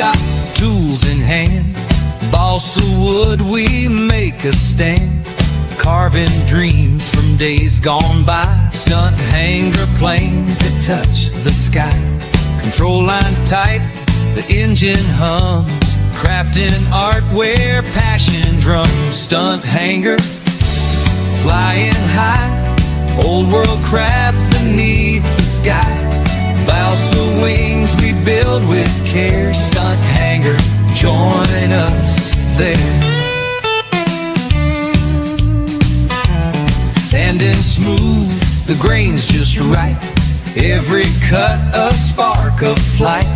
shop, tools in hand, balsa wood, we make a stand, carving dreams from days gone by, stunt hanger planes that touch the sky, control lines tight, the engine hums, crafting art where passion drums, stunt hanger, flying high, old world craft beneath the sky, balsa wings we build with care, stunt hanger, join us there. Sand and smooth, the grain's just right, every cut a spark of flight,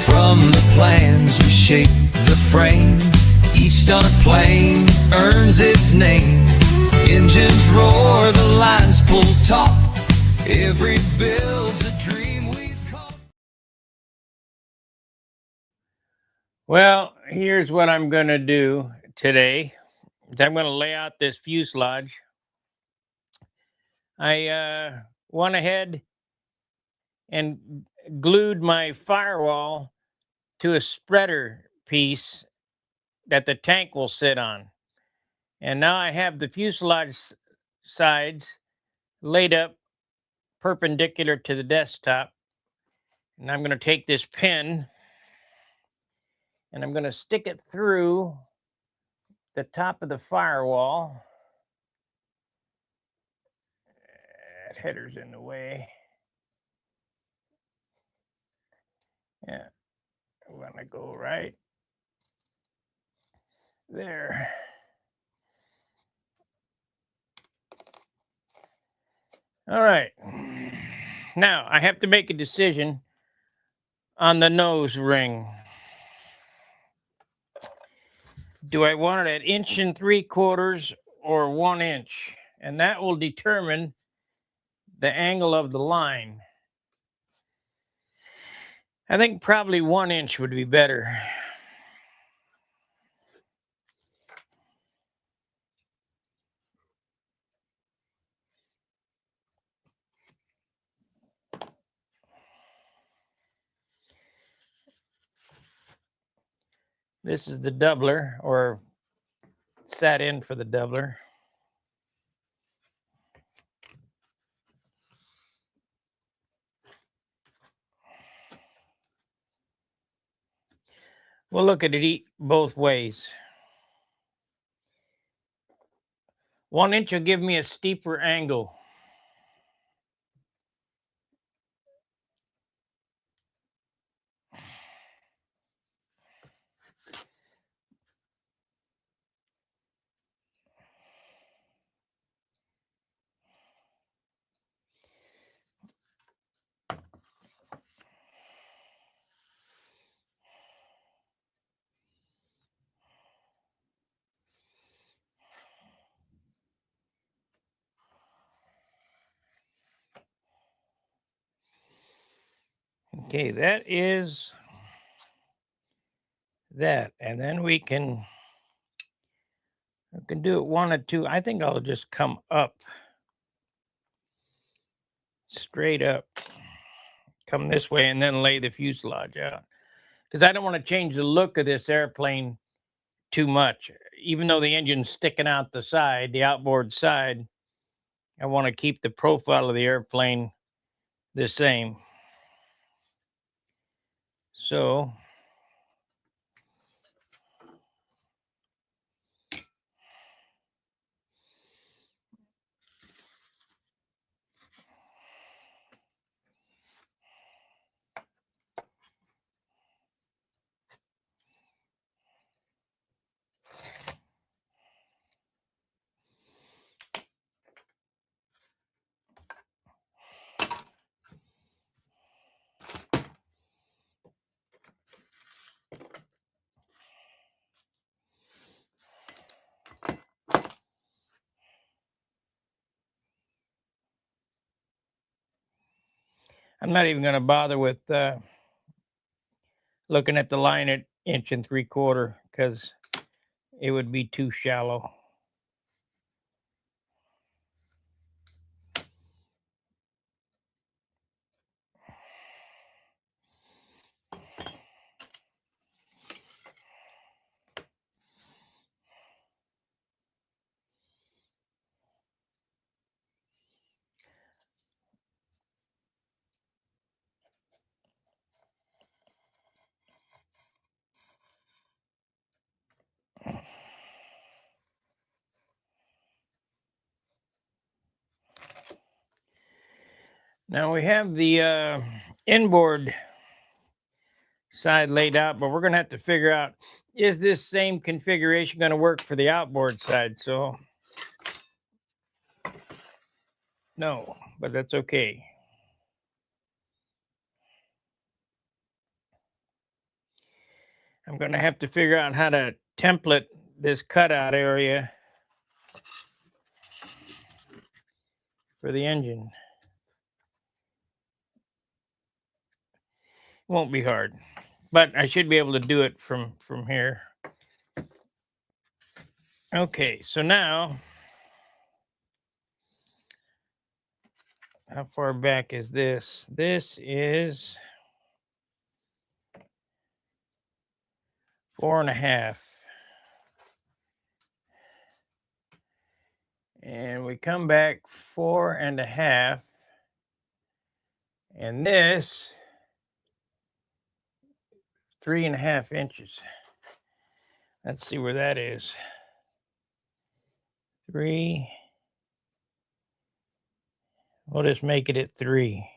from the plans we shape the frame, each stunt plane earns its name, engines roar, the lines pull taut, every build's a dream we've caught. Well, here's what I'm going to do today. I'm going to lay out this fuselage. I went ahead and glued my firewall to a spreader piece that the tank will sit on. And now I have the fuselage sides laid up perpendicular to the desktop. And I'm going to take this pin and I'm going to stick it through the top of the firewall. That header's in the way. Yeah, I'm going to go right there. All right. Now I have to make a decision on the nose ring. Do I want it at 1 3/4 or 1 inch? And that will determine the angle of the line. I think probably 1 inch would be better. This is the doubler, or sat in for the doubler. We'll look at it both ways. 1 inch will give me a steeper angle. Okay, that is that. And then we can do it 1 or 2. I think I'll just come up, straight up, come this way, and then lay the fuselage out. Because I don't want to change the look of this airplane too much. Even though the engine's sticking out the side, the outboard side, I want to keep the profile of the airplane the same. So I'm not even going to bother with looking at the line at 1 3/4 because it would be too shallow. Now we have the inboard side laid out, but we're going to have to figure out, is this same configuration going to work for the outboard side? So no, but that's okay. I'm going to have to figure out how to template this cutout area for the engine. Won't be hard, but I should be able to do it from here. Okay, so now, how far back is this? This is 4.5. And we come back 4.5. And this 3.5 inches. Let's see where that is. 3. We'll just make it at 3.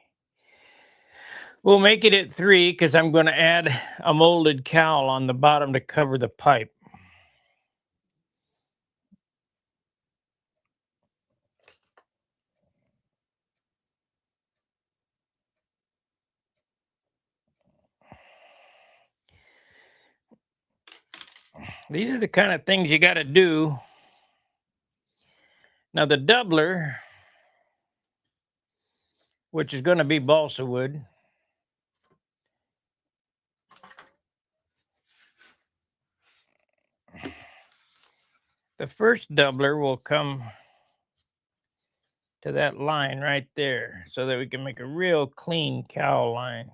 We'll make it at 3 because I'm going to add a molded cowl on the bottom to cover the pipe. These are the kind of things you got to do. Now the doubler, which is going to be balsa wood, the first doubler will come to that line right there so that we can make a real clean cowl line.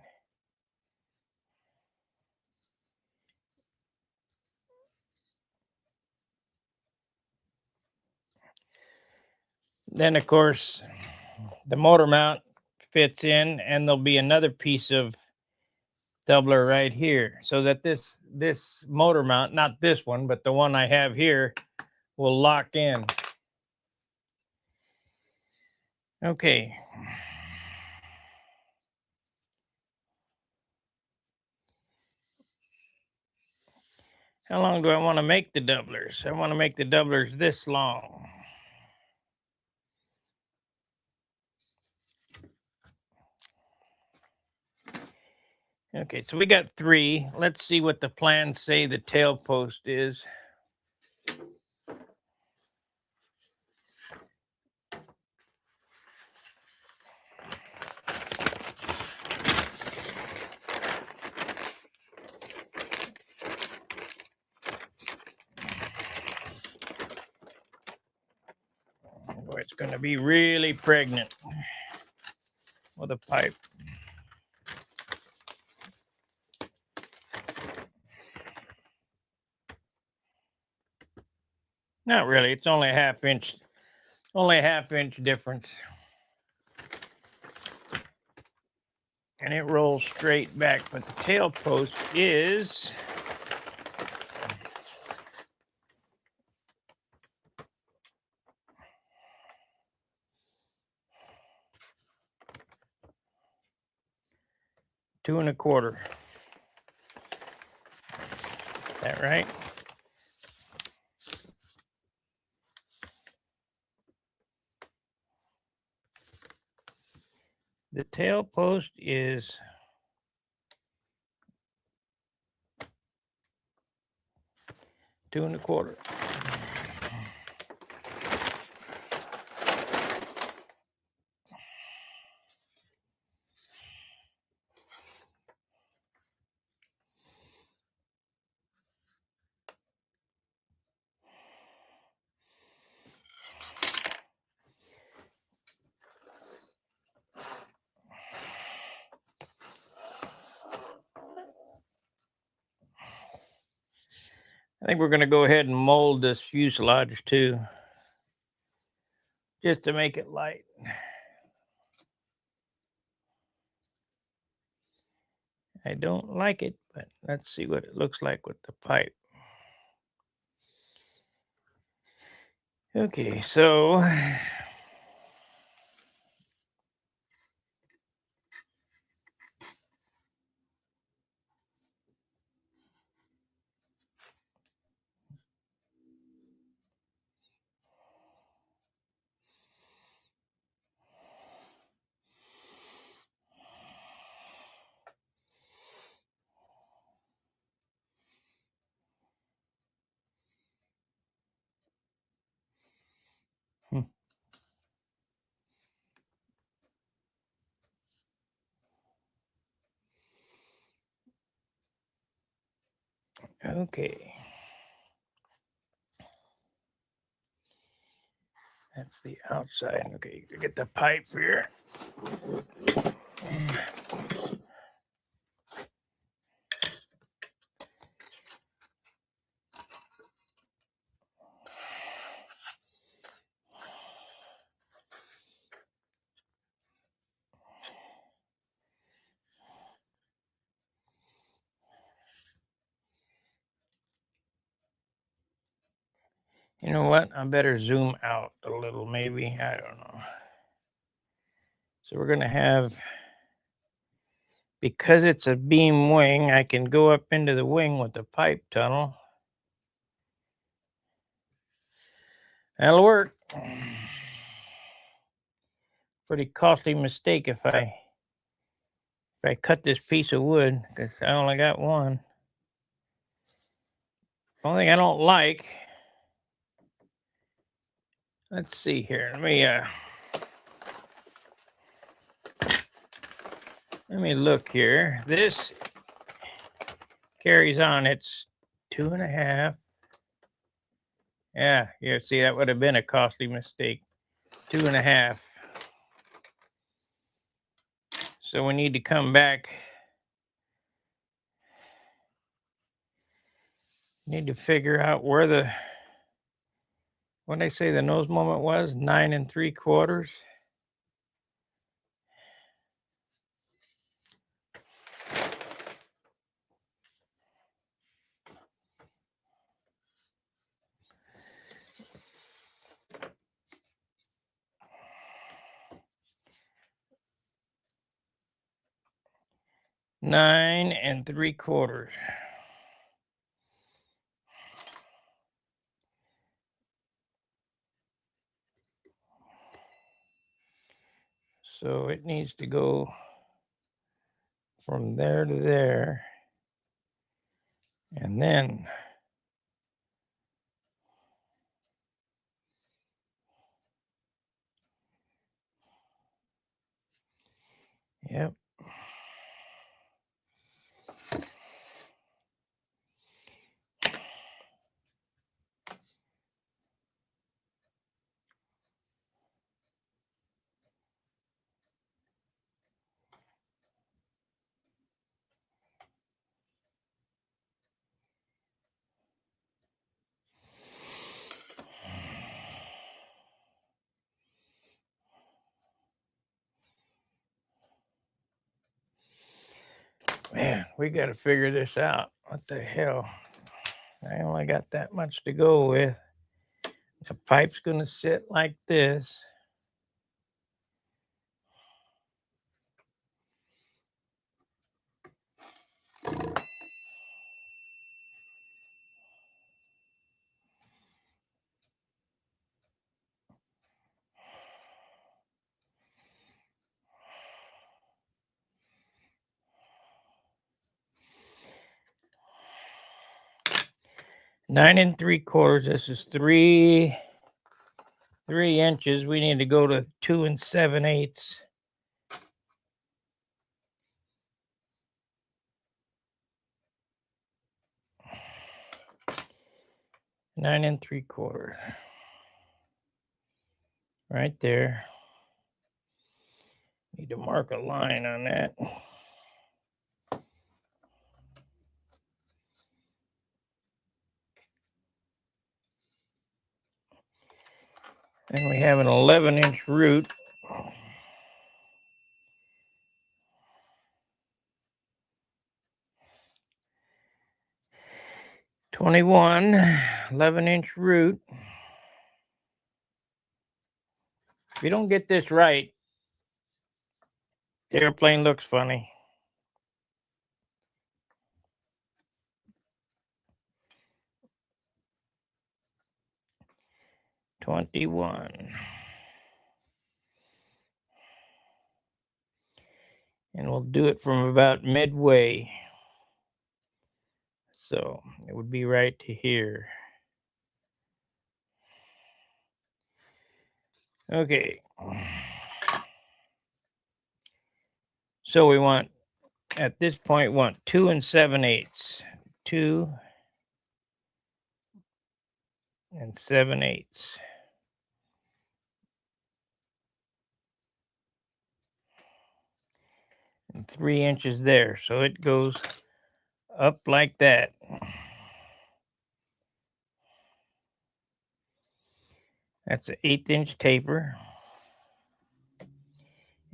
Then, of course, the motor mount fits in, and there'll be another piece of doubler right here so that this motor mount, not this one, but the one I have here, will lock in. Okay. How long do I want to make the doublers? I want to make the doublers this long. Okay, so we got 3. Let's see what the plans say the tail post is. Boy, it's going to be really pregnant with a pipe. Not really. It's only a half inch difference. And it rolls straight back, but the tail post is two and a quarter. Is that right? The tail post is 2 1/4. I think we're going to go ahead and mold this fuselage too, just to make it light. I don't like it, but let's see what it looks like with the pipe. Okay, so Okay. That's the outside. Okay, get the pipe here. You know what? I better zoom out a little, maybe. I don't know. So we're going to have, because it's a beam wing, I can go up into the wing with the pipe tunnel. That'll work. Pretty costly mistake if I cut this piece of wood, because I only got one. Only thing I don't like. Let's see here. Let me look here. This carries on. It's 2.5. Yeah, see, that would have been a costly mistake. 2.5. So we need to come back. Need to figure out where what did I say the nose moment was? 9 3/4. Nine and 3/4. So it needs to go from there to there. And then yep. Man, we got to figure this out. What the hell? I only got that much to go with. The pipe's going to sit like this. Nine 3/4. This is 3 inches. We need to go to 2 7/8. Nine 3/4. Right there. Need to mark a line on that. And we have an 11-inch root. '21, 11-inch root. If you don't get this right, the airplane looks funny. '21. And we'll do it from about midway. So it would be right to here. Okay. So we want, at this point, 2 7/8. 2 and 7/8. And 3 inches there. So it goes up like that. That's an 1/8 inch taper.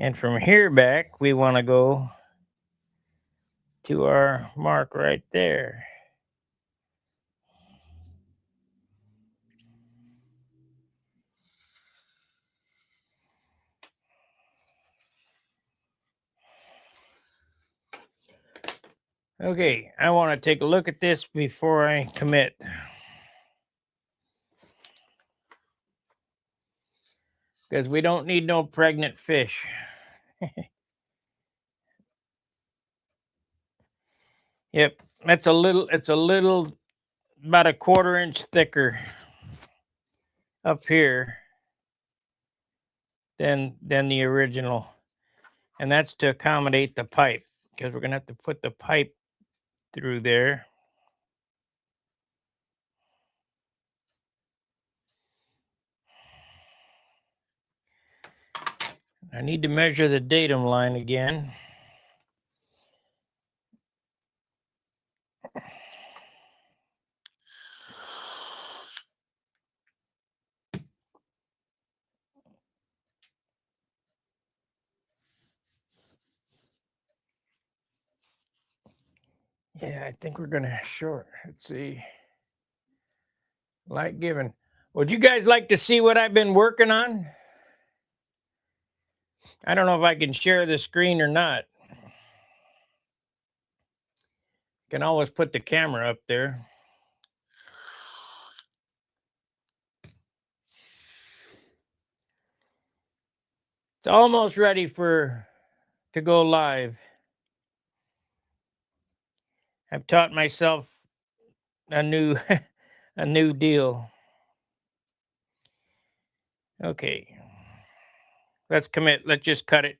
And from here back, we want to go to our mark right there. Okay, I want to take a look at this before I commit. Because we don't need no pregnant fish. Yep, it's a little, about a 1/4 inch thicker up here than the original. And that's to accommodate the pipe, because we're going to have to put the pipe through there. I need to measure the datum line again. Yeah, I think we're going to short. Let's see. Light given. Would you guys like to see what I've been working on? I don't know if I can share the screen or not. Can always put the camera up there. It's almost ready to go live. I've taught myself a new a new deal. Okay. Let's commit. Let's just cut it.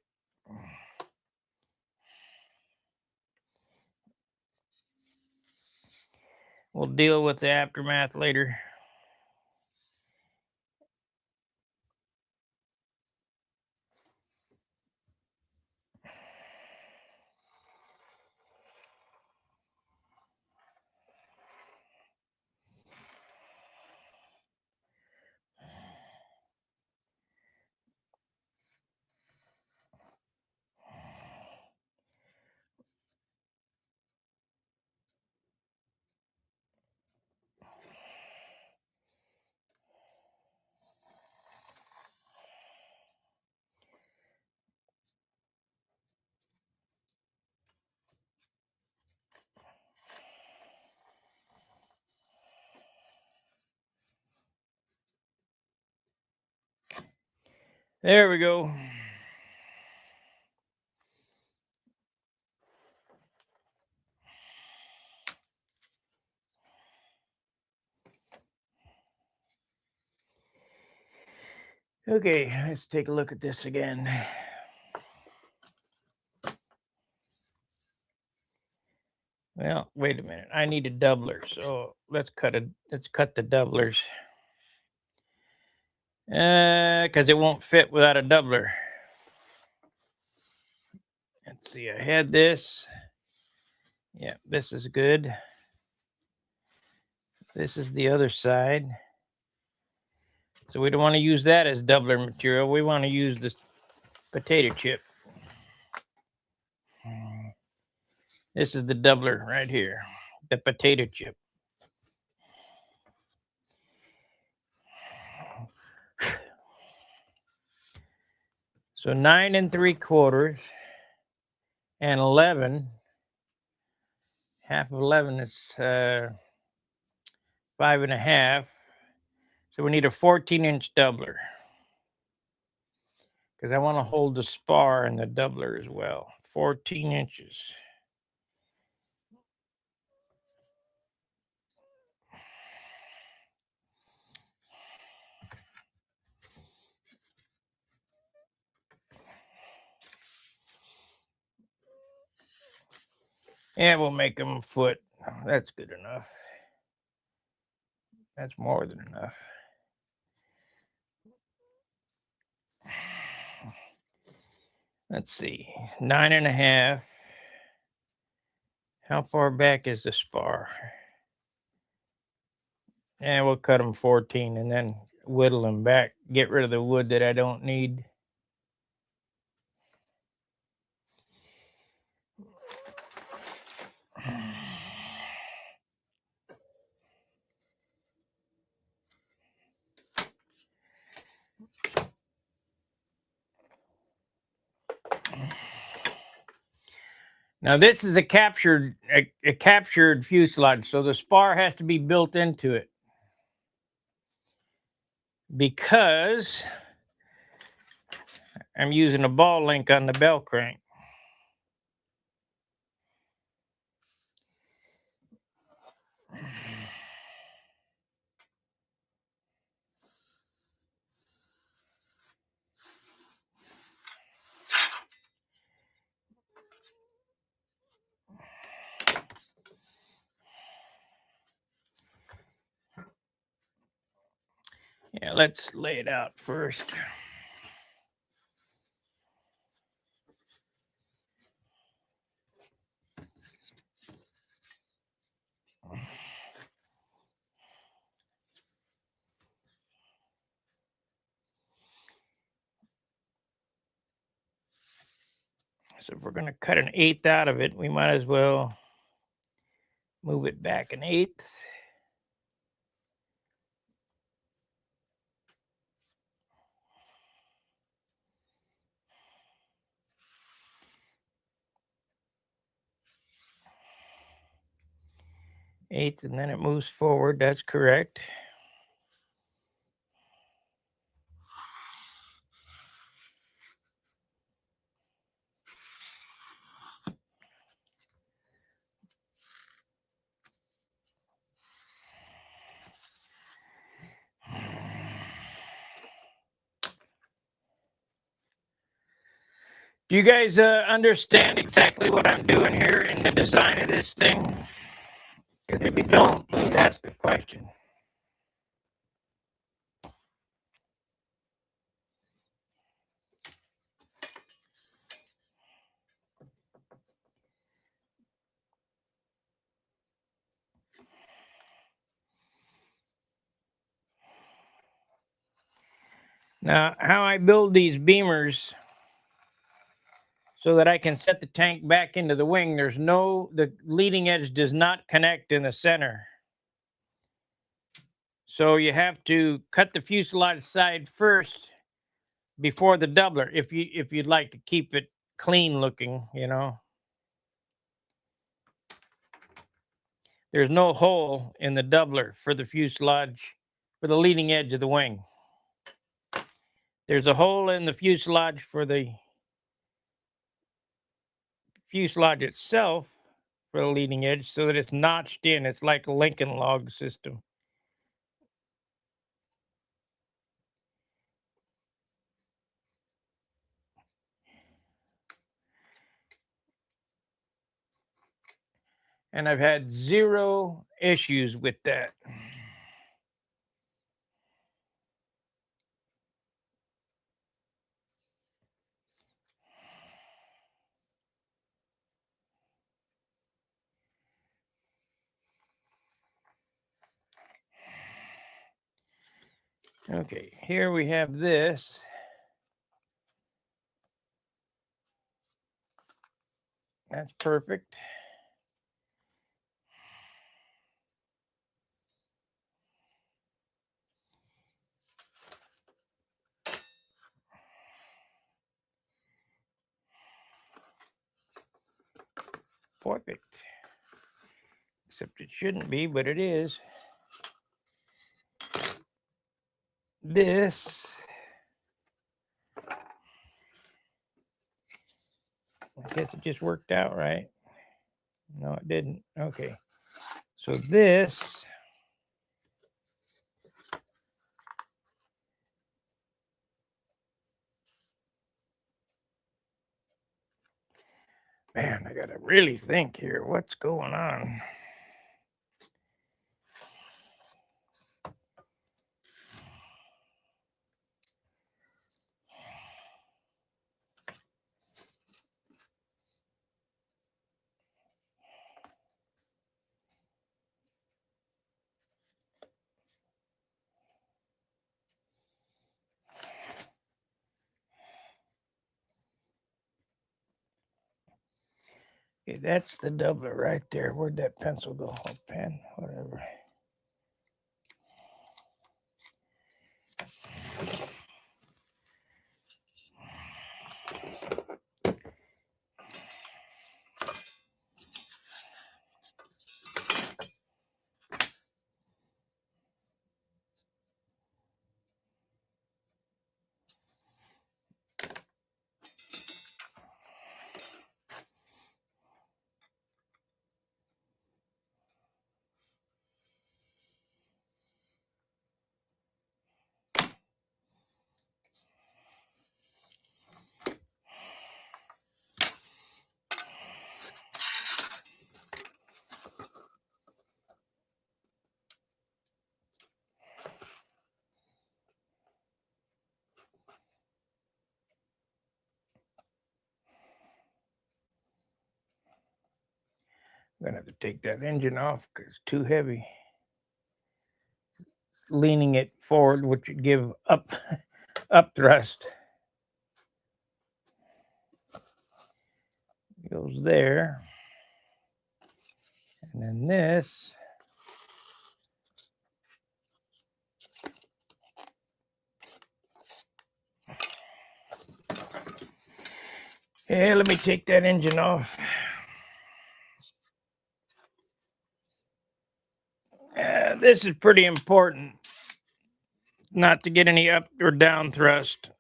We'll deal with the aftermath later. There we go. Okay, let's take a look at this again. Well, wait a minute. I need a doubler, so let's cut the doublers. Because it won't fit without a doubler. Let's see. I had this. Yeah, this is good. This is the other side. So we don't want to use that as doubler material. We want to use this potato chip. This is the doubler right here, the potato chip. So 9 3/4 and 11. Half of 11 is 5 1/2. So we need a 14-inch doubler, because I want to hold the spar in the doubler as well. 14 inches. Yeah, we'll make them a foot. That's good enough. That's more than enough. Let's see, 9.5. How far back is the spar? And we'll cut them 14 and then whittle them back. Get rid of the wood that I don't need. Now this is a captured fuselage, so the spar has to be built into it because I'm using a ball link on the bell crank. Yeah, let's lay it out first. So if we're going to cut 1/8 out of it, we might as well move it back 1/8. Eighth, and then it moves forward. That's correct. Do you guys understand exactly what I'm doing here in the design of this thing? Because if you don't, please ask a question. Now, how I build these beamers so that I can set the tank back into the wing, the leading edge does not connect in the center. So you have to cut the fuselage side first before the doubler if you'd like to keep it clean looking, you know. There's no hole in the doubler for the fuselage, for the leading edge of the wing. There's a hole in the fuselage for the fuselage itself for the leading edge so that it's notched in. It's like a Lincoln log system. And I've had 0 issues with that. Okay, here we have this. That's perfect. Perfect. Except it shouldn't be, but it is. This, I guess it just worked out, right? No, it didn't. Okay. So this man, I gotta really think here. What's going on? Okay, that's the doubler right there. Where'd that pencil go? Oh, pen, whatever. I'm gonna have to take that engine off because it's too heavy. Leaning it forward, which would give up thrust. Goes there. And then this. Yeah, let me take that engine off. This is pretty important, not to get any up or down thrust.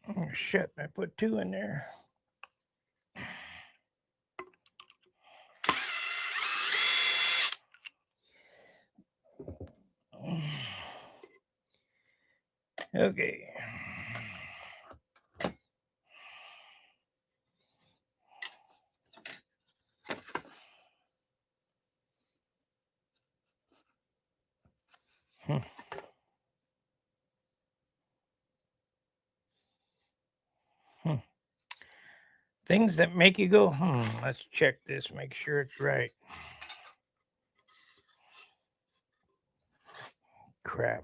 Oh, shit, I put two in there. Okay. Things that make you go, let's check this, make sure it's right. Crap.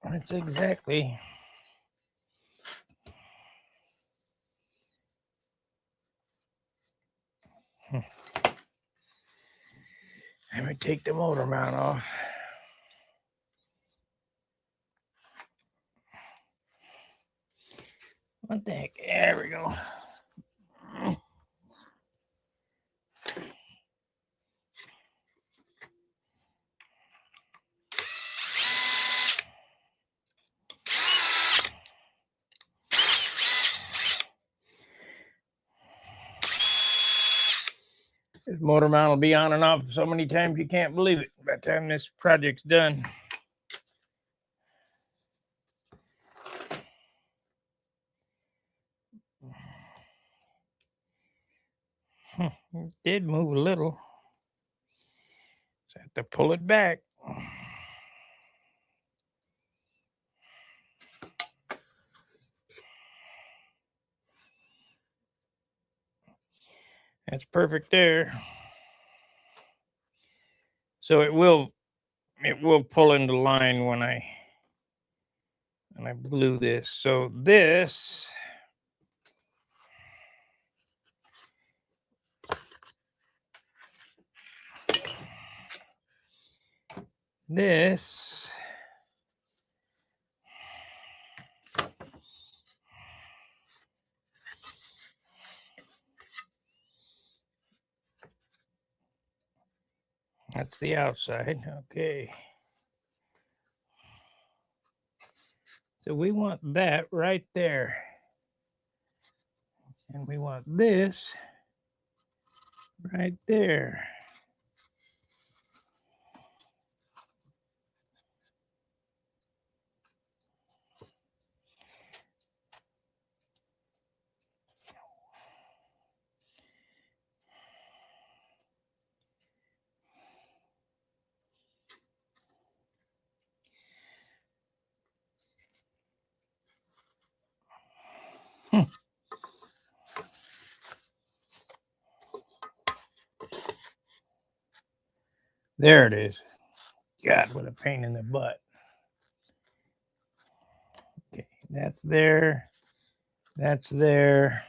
That's exactly. Let me take the motor mount off. What the heck? There we go. This motor mount will be on and off so many times you can't believe it by the time this project's done. It did move a little. So I have to pull it back. That's perfect there. So it will pull into line when I glue this. So this that's the outside. Okay. So we want that right there. And we want this right there. There it is. God, what a pain in the butt. Okay, that's there. That's there.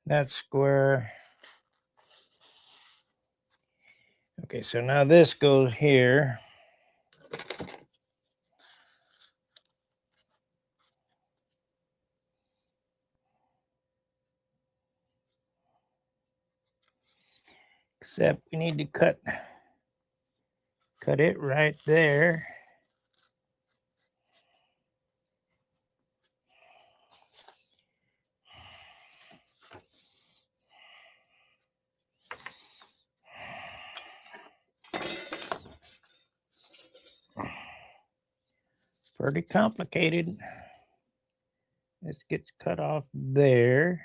That's square. Okay, so now this goes here. Except we need to cut it right there. Pretty complicated. This gets cut off there.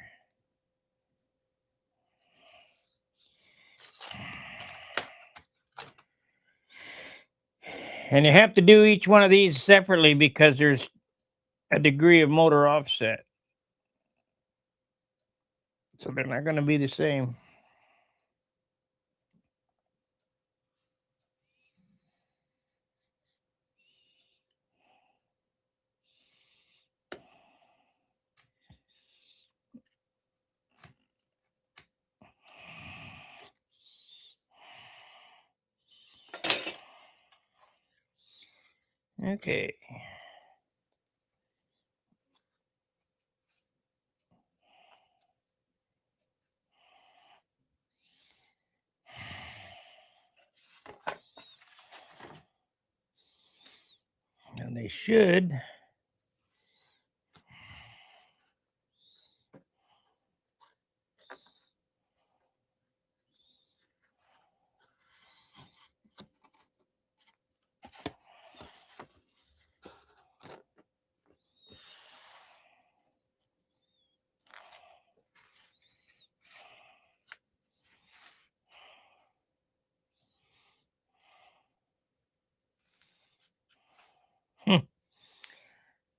And you have to do each one of these separately because there's a degree of motor offset. So they're not going to be the same. Okay. And they should.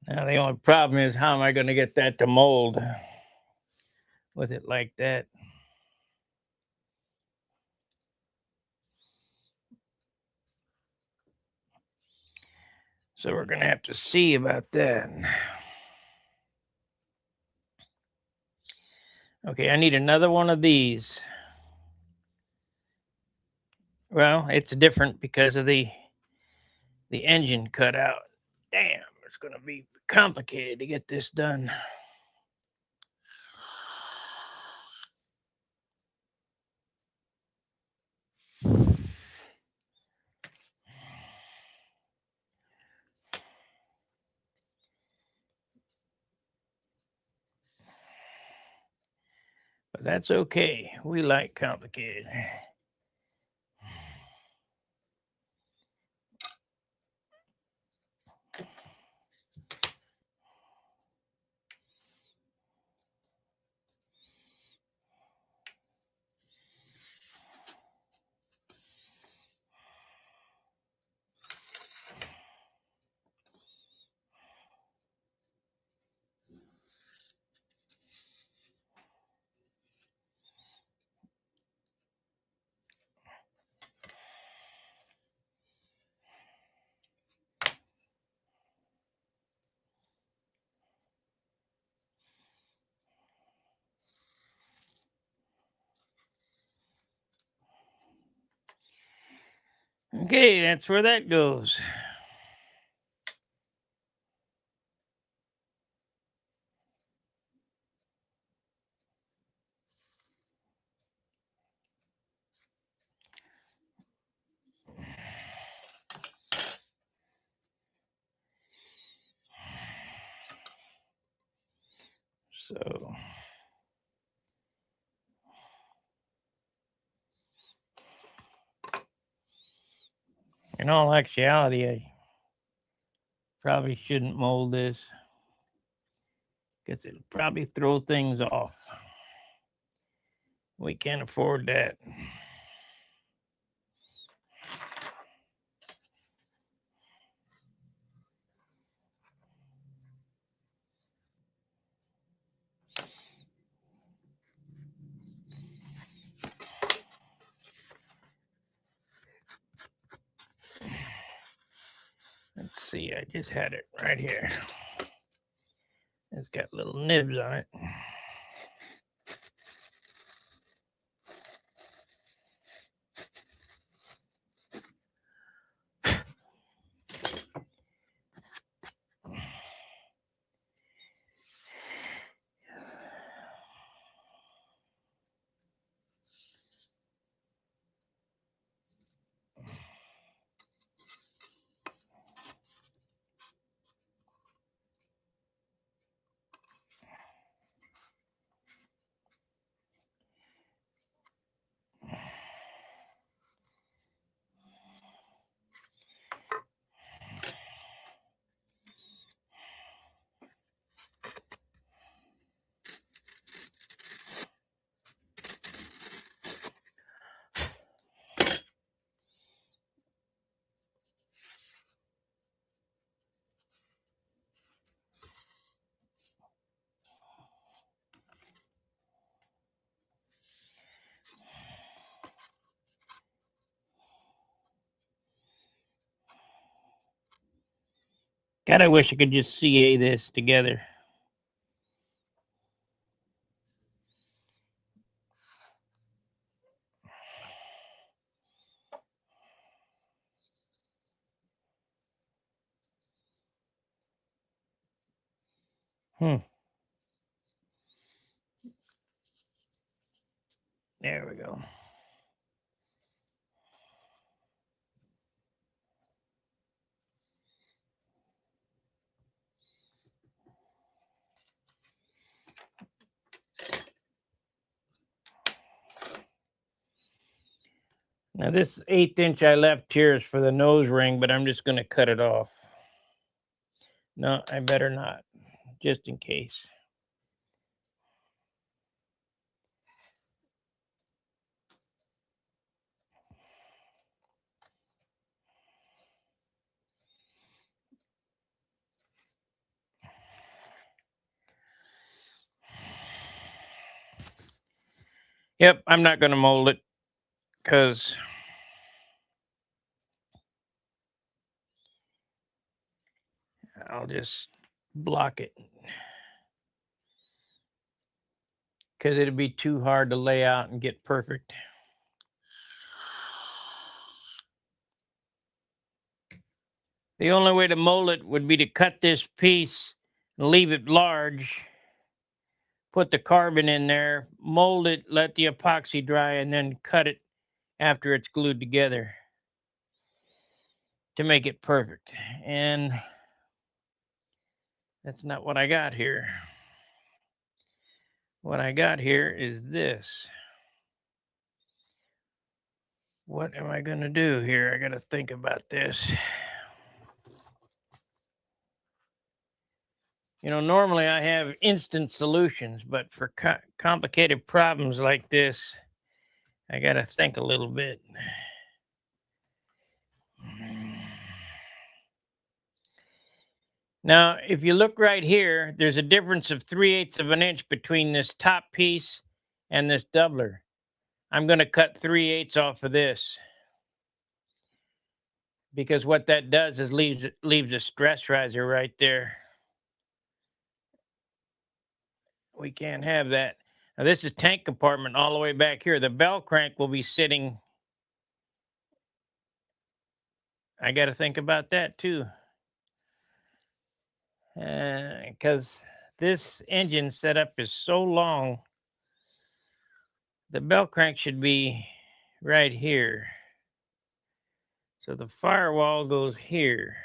Now the only problem is how am I going to get that to mold with it like that? So we're going to have to see about that. Okay, I need another one of these. Well, it's different because of the engine cut out. Damn, it's going to be complicated to get this done. But that's okay. We like complicated. Okay, that's where that goes. So in all actuality, I probably shouldn't mold this because it'll probably throw things off. We can't afford that. see, I just had it right here. It's got little nibs on it. God, I wish I could just CA this together. There we go. Now this 1/8 inch I left here is for the nose ring, but I'm just going to cut it off. No, I better not, just in case. Yep, I'm not going to mold it because I'll just block it. Because it'd be too hard to lay out and get perfect. The only way to mold it would be to cut this piece and leave it large, put the carbon in there, mold it, let the epoxy dry, and then cut it after it's glued together to make it perfect. And that's not what I got here. What I got here is this. What am I going to do here? I got to think about this. You know, normally I have instant solutions, but for complicated problems like this, I got to think a little bit. Now, if you look right here, there's a difference of 3/8 of an inch between this top piece and this doubler. I'm going to cut 3/8 off of this because what that does is leaves a stress riser right there. We can't have that. Now, this is tank compartment all the way back here. The bell crank will be sitting. I got to think about that too. Because this engine setup is so long, the bell crank should be right here. So the firewall goes here.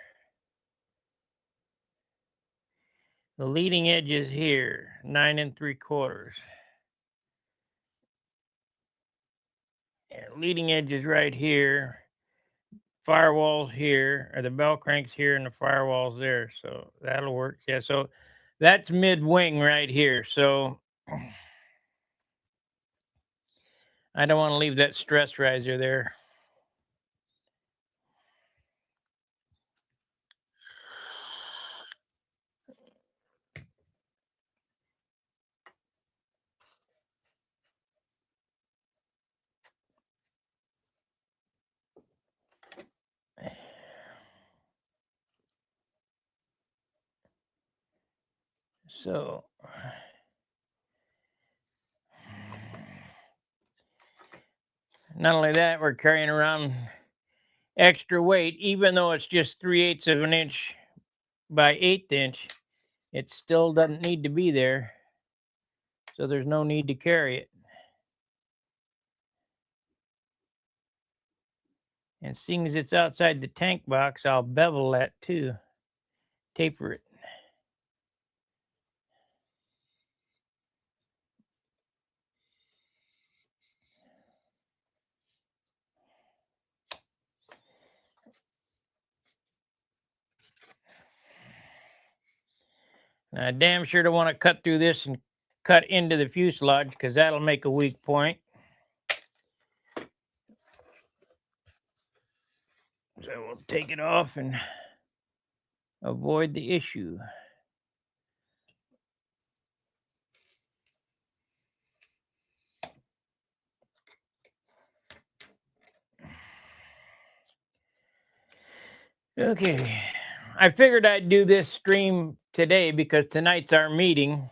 The leading edge is here, 9 3/4. Leading edge is right here. Firewall's here, or the bell crank's here, and the firewall's there. So that'll work. Yeah, so that's mid wing right here. So I don't want to leave that stress riser there. So not only that, we're carrying around extra weight, even though it's just 3/8 of an inch by 1/8 inch. It still doesn't need to be there. So there's no need to carry it. And seeing as it's outside the tank box, I'll bevel that too. Taper it. Now, I damn sure don't want to cut through this and cut into the fuselage because that'll make a weak point. So we'll take it off and avoid the issue. Okay, I figured I'd do this stream today because tonight's our meeting.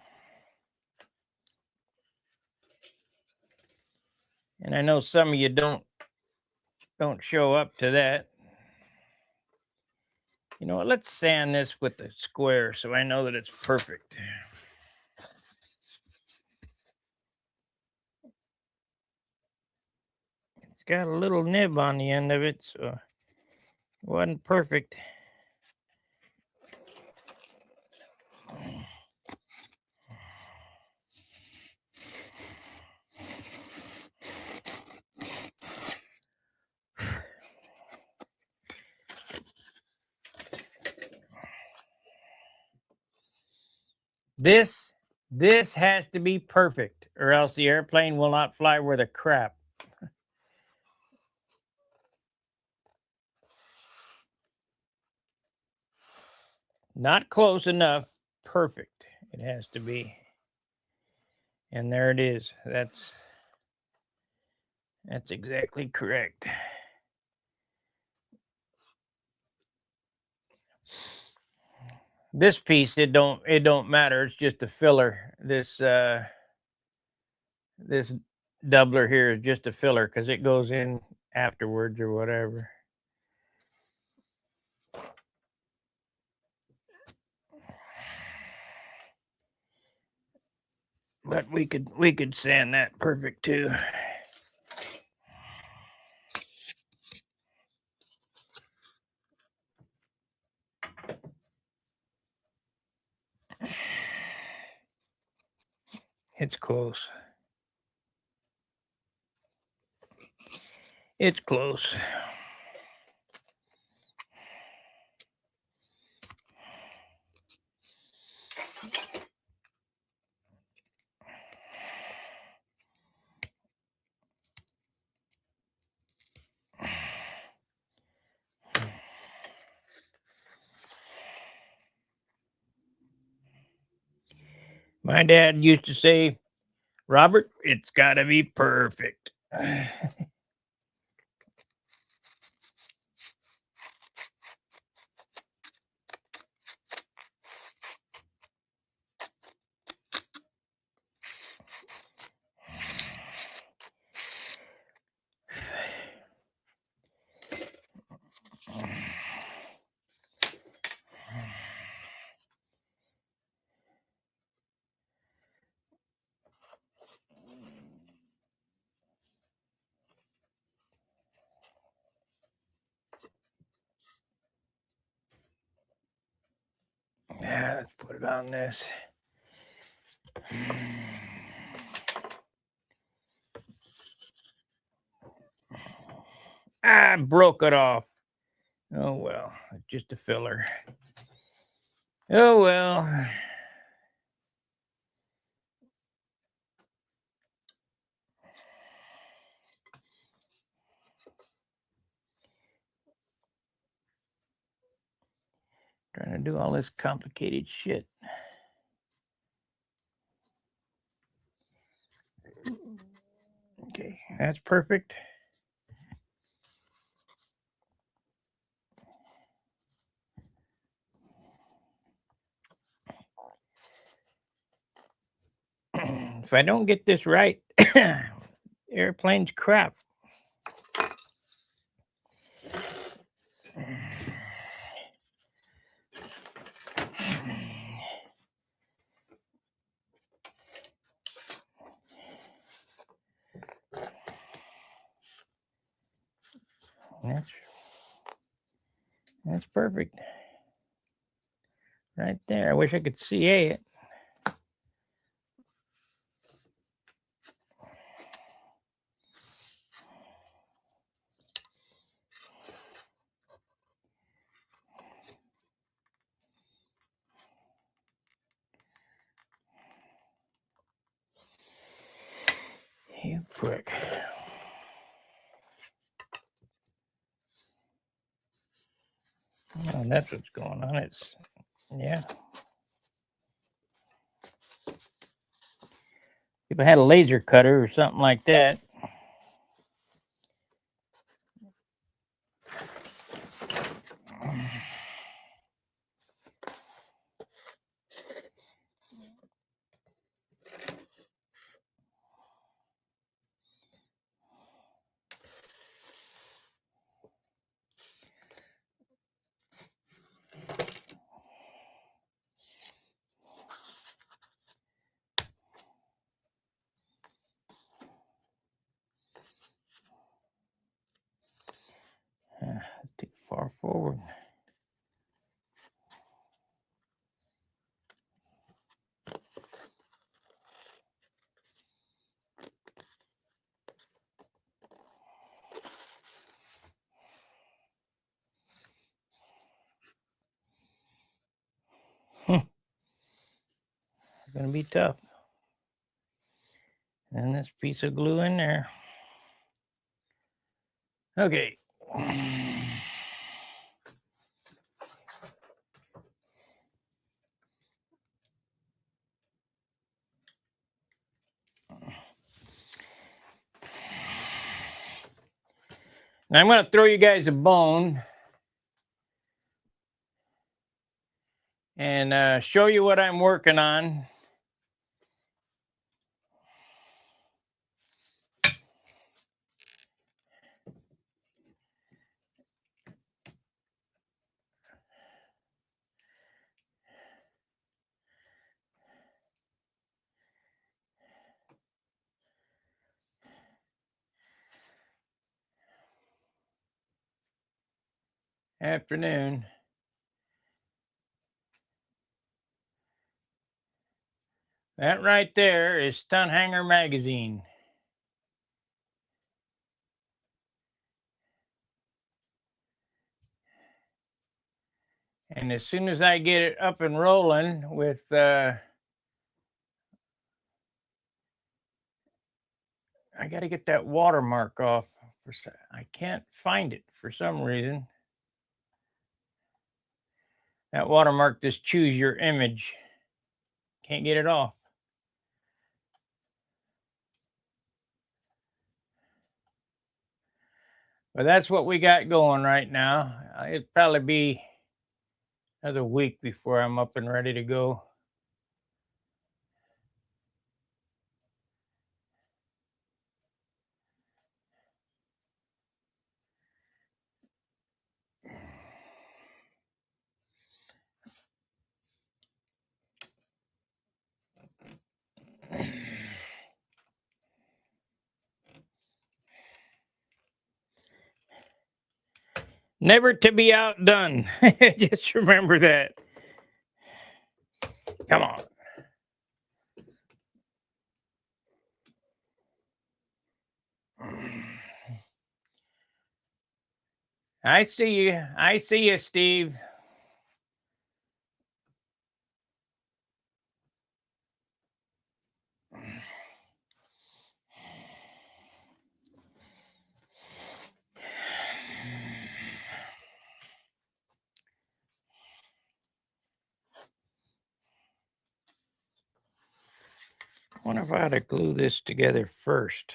And I know some of you don't show up to that. You know what, let's sand this with the square so I know that it's perfect. It's got a little nib on the end of it, so it wasn't perfect. This has to be perfect, or else the airplane will not fly worth a crap. Not close enough, perfect. It has to be. And there it is. That's exactly correct. This piece, it don't matter. It's just a filler. This doubler here is just a filler because it goes in afterwards or whatever. But we could sand that perfect too. It's close. It's close. My dad used to say, Robert, it's got to be perfect. Yeah, let's put it on this. I broke it off. Oh well, it's just a filler. Oh well. Trying to do all this complicated shit. Okay, that's perfect. If I don't get this right, airplane's crap. That's perfect. Right there. I wish I could CA it. You prick. Oh, that's what's going on. It's, yeah. If I had a laser cutter or something like that. Too far forward. It's gonna be tough. And this piece of glue in there. Okay. Now I'm going to throw you guys a bone and show you what I'm working on. Afternoon. That right there is Stunt Hanger Magazine. And as soon as I get it up and rolling with I got to get that watermark off. I can't find it for some reason. That watermark just chews your image. Can't get it off. But that's what we got going right now. It'll probably be another week before I'm up and ready to go. Never to be outdone. Just remember that. Come on. I see you. I see you, Steve. I wonder if I ought to glue this together first.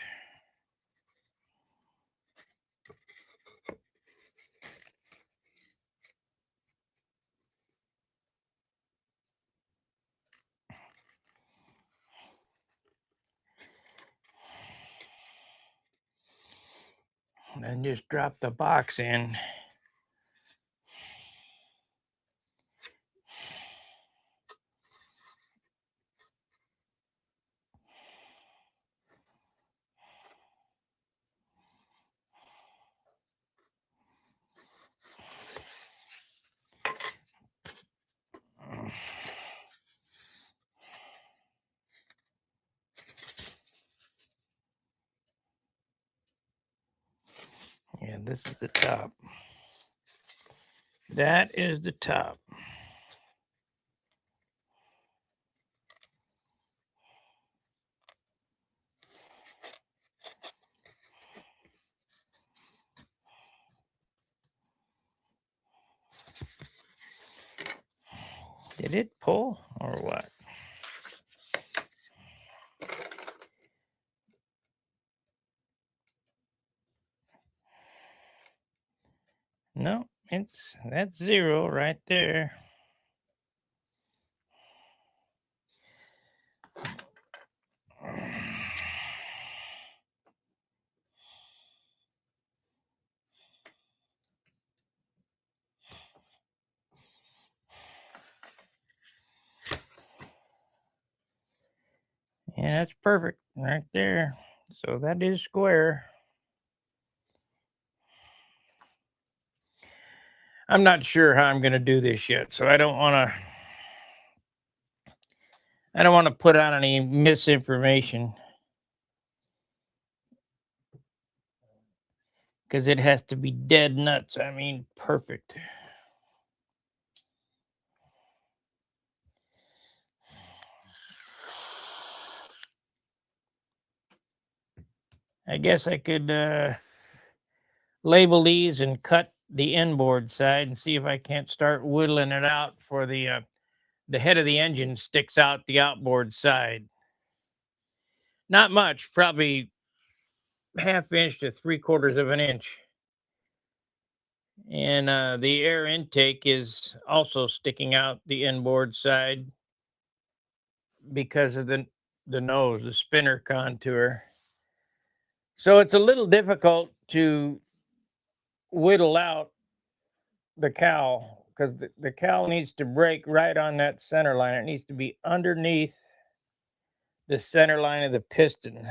and just drop the box in. Yeah, this is the top. That is the top. Did it pull or what? No, that's 0 right there. Yeah, that's perfect right there. So that is square. I'm not sure how I'm going to do this yet, so I don't want to put out any misinformation, because it has to be dead nuts. I mean, perfect. I guess I could label these and cut the inboard side and see if I can't start whittling it out for the head of the engine sticks out the outboard side. Not much, probably ½ inch to 3/4 of an inch. And the air intake is also sticking out the inboard side because of the nose, the spinner contour. So it's a little difficult to whittle out the cowl, because the cowl needs to break right on that center line. It needs to be underneath the center line of the piston.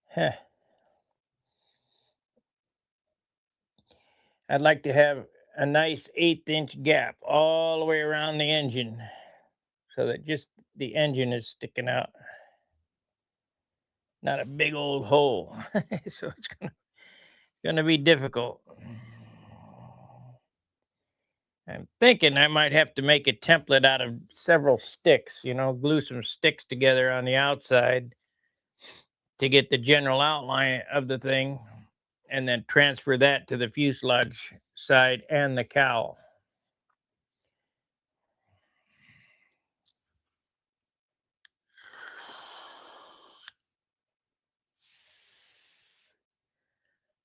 Heh. I'd like to have a nice 1/8 inch gap all the way around the engine so that just the engine is sticking out, not a big old hole. So it's gonna be difficult. I'm thinking I might have to make a template out of several sticks, glue some sticks together on the outside to get the general outline of the thing, and then transfer that to the fuselage side and the cowl.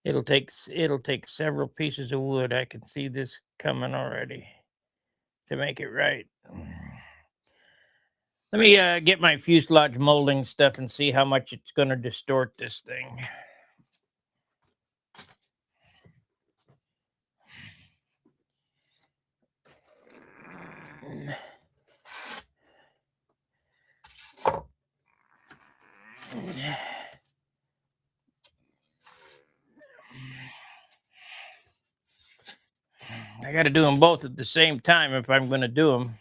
It'll take several pieces of wood. I can see this coming already to make it right. Let me get my fuselage molding stuff and see how much it's going to distort this thing. I got to do them both at the same time if I'm going to do them.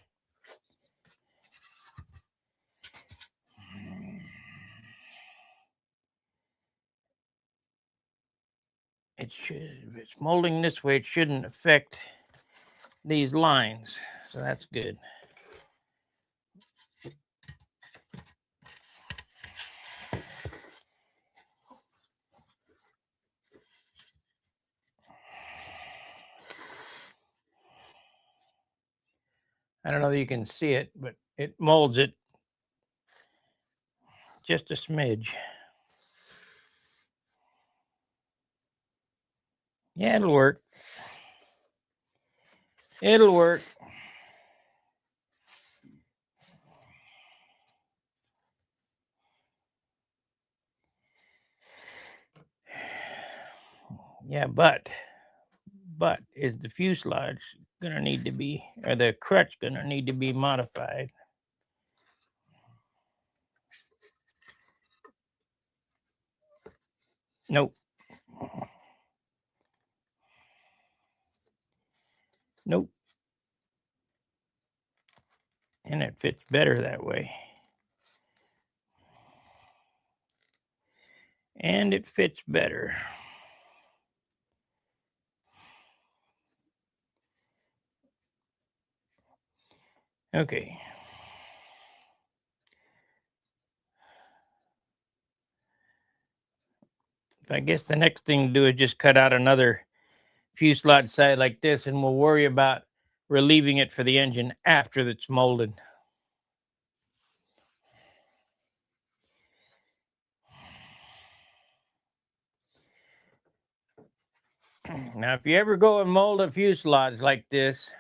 If it's molding this way, it shouldn't affect these lines. So that's good. I don't know if you can see it, but it molds it just a smidge. Yeah, it'll work. It'll work. Yeah, but is the fuselage gonna need to be, or the crutch gonna need to be modified? Nope. Nope. And it fits better that way. And it fits better. Okay. I guess the next thing to do is just cut out another fuselage side like this, and we'll worry about relieving it for the engine after it's molded. Now, if you ever go and mold a fuselage like this,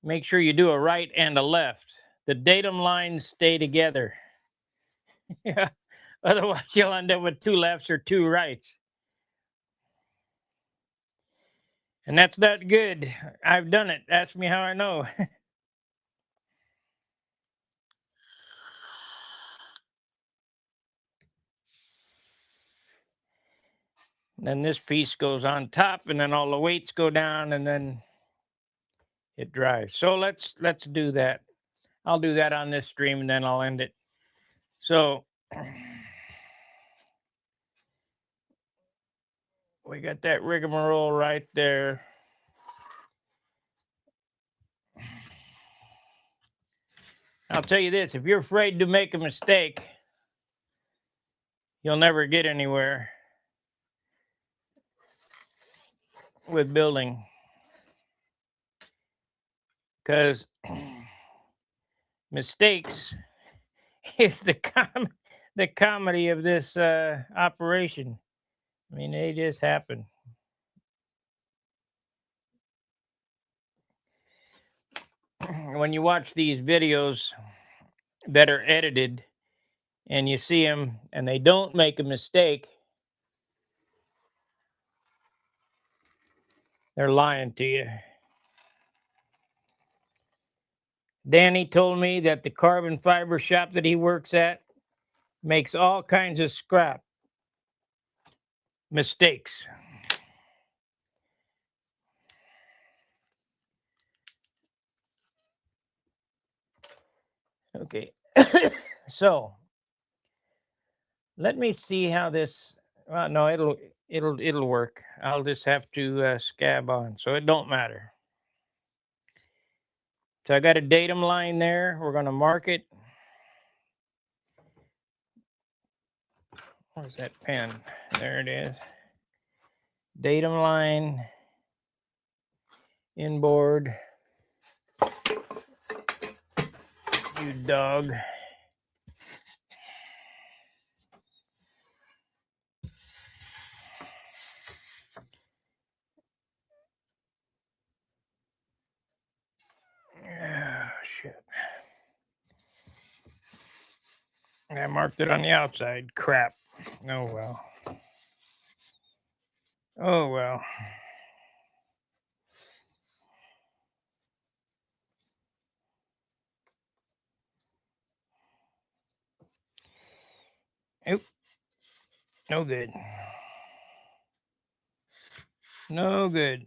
make sure you do a right and a left. The datum lines stay together. Yeah. Otherwise, you'll end up with two lefts or two rights. And that's not good. I've done it. Ask me how I know. Then this piece goes on top, and then all the weights go down, and then it dries. So let's do that. I'll do that on this stream, and then I'll end it. So we got that rigmarole right there. I'll tell you this, if you're afraid to make a mistake, you'll never get anywhere with building. Because mistakes is the comedy of this operation. I mean, they just happen. When you watch these videos that are edited and you see them and they don't make a mistake, they're lying to you. Danny told me that the carbon fiber shop that he works at makes all kinds of scrap mistakes. Okay. So let me see how this. Well, no, it'll work. I'll just have to scab on, so it don't matter. So I got a datum line there. We're gonna mark it. Where's that pen? There it is. Datum line. Inboard. You dog. Oh, shit. I marked it on the outside. Crap. Oh, well. Oh, well. Oop. No good. No good.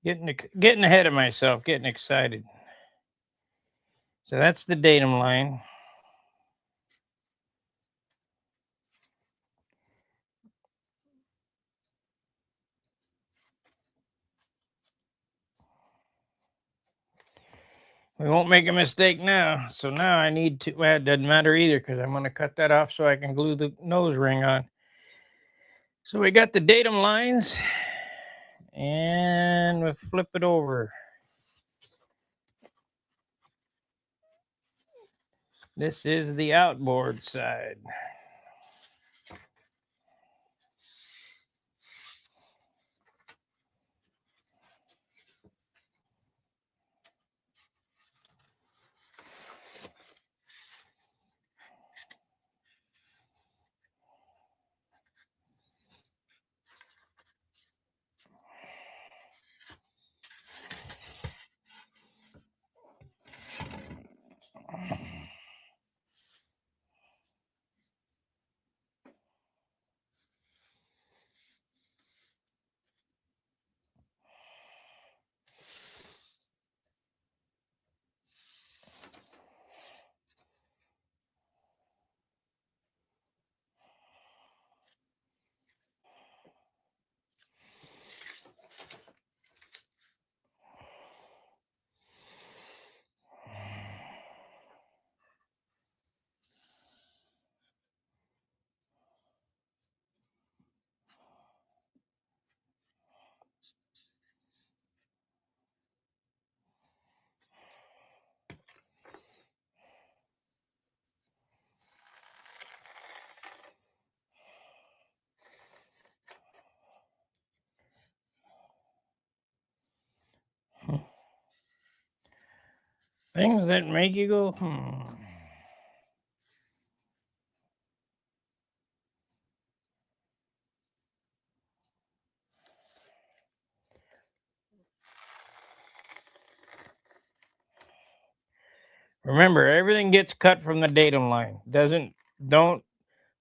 Getting ahead of myself, getting excited. So that's the datum line. We won't make a mistake now. So now I need to, well, it doesn't matter either because I'm going to cut that off so I can glue the nose ring on. So we got the datum lines and we'll flip it over. This is the outboard side. Things that make you go, Remember, everything gets cut from the datum line. Don't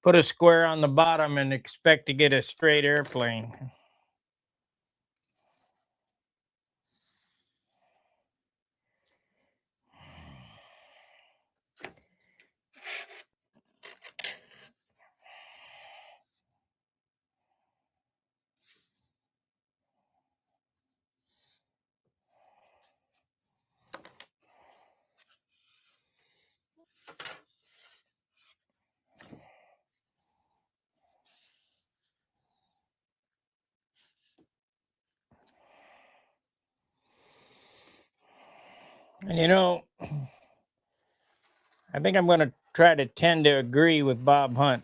put a square on the bottom and expect to get a straight airplane. And I think I'm going to try to tend to agree with Bob Hunt.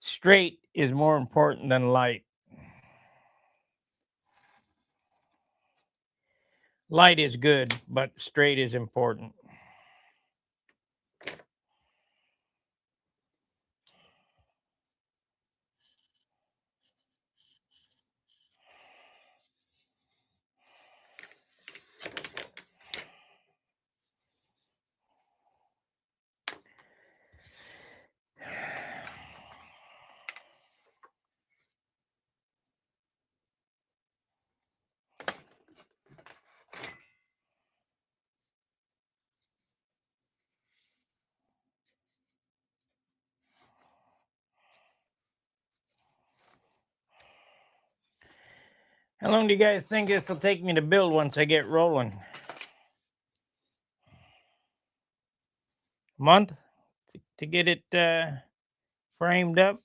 Straight is more important than light. Light is good, but straight is important. How long do you guys think this will take me to build once I get rolling? A month to get it framed up?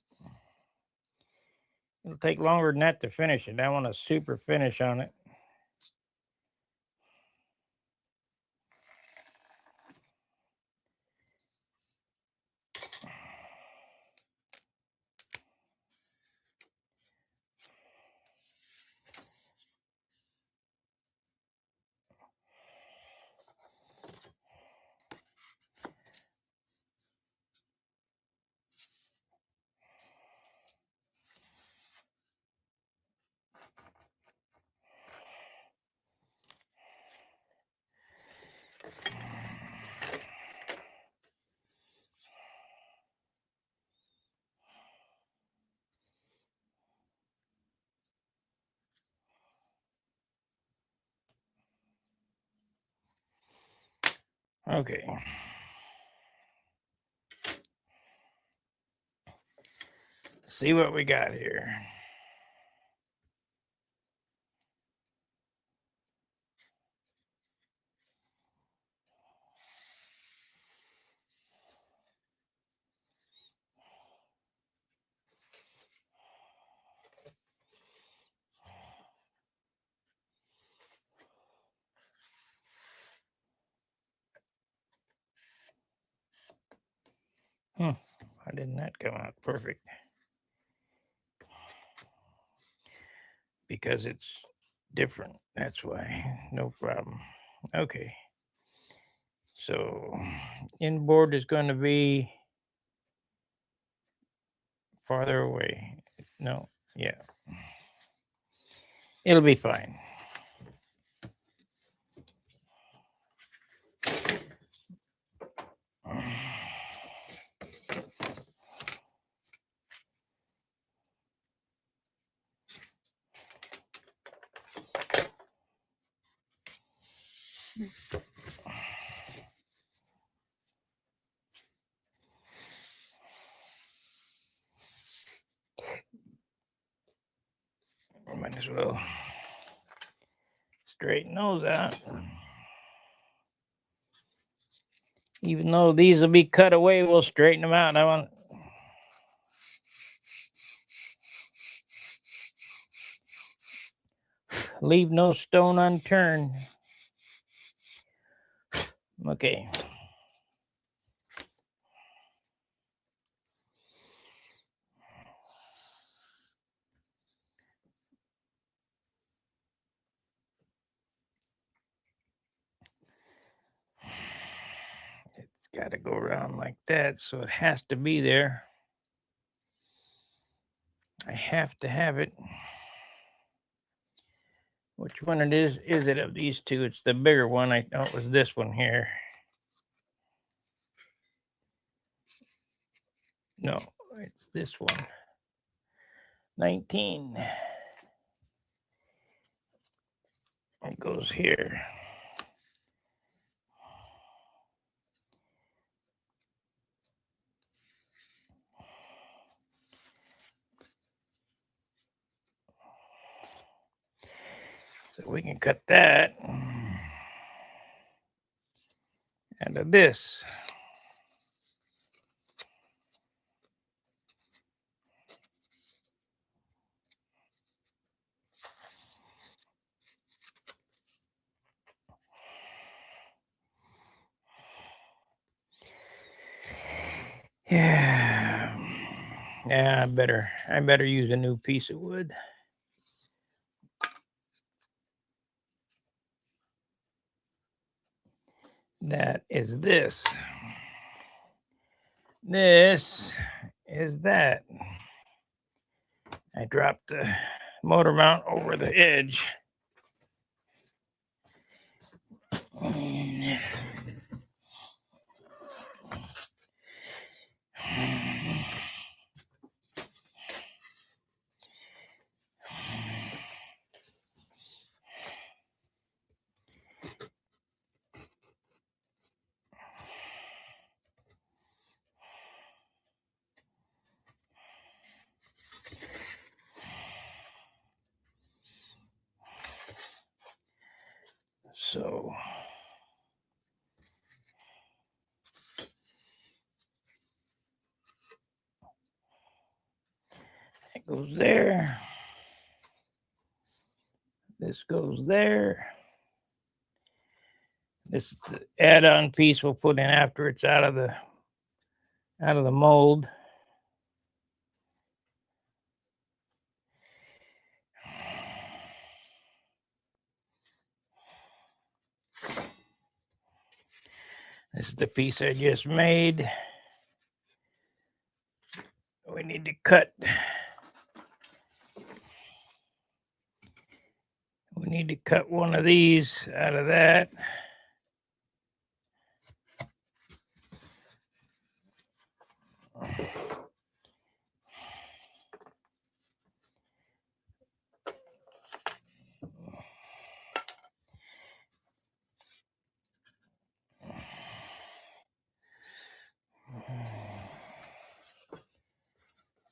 It'll take longer than that to finish it. I want a super finish on it. Okay. See what we got here. Why didn't that come out perfect? Because it's different. That's why. No problem. Okay. So inboard is going to be farther away. No. Yeah. It'll be fine. Might as well straighten those out. Even though these will be cut away, we'll straighten them out. I want. Leave no stone unturned. Okay. got to go around like that, so it has to be there. I have to have it. Which one it is it of these two? It's the bigger one. I know it was this one here. No, it's this one. 19. It goes here. So we can cut that out of this. Yeah. Yeah, I better use a new piece of wood. That is this. This is that. I dropped the motor mount over the edge. So it goes there. This goes there. This is the add-on piece we'll put in after it's out of the mold. This is the piece I just made. We need to cut. We need to cut one of these out of that.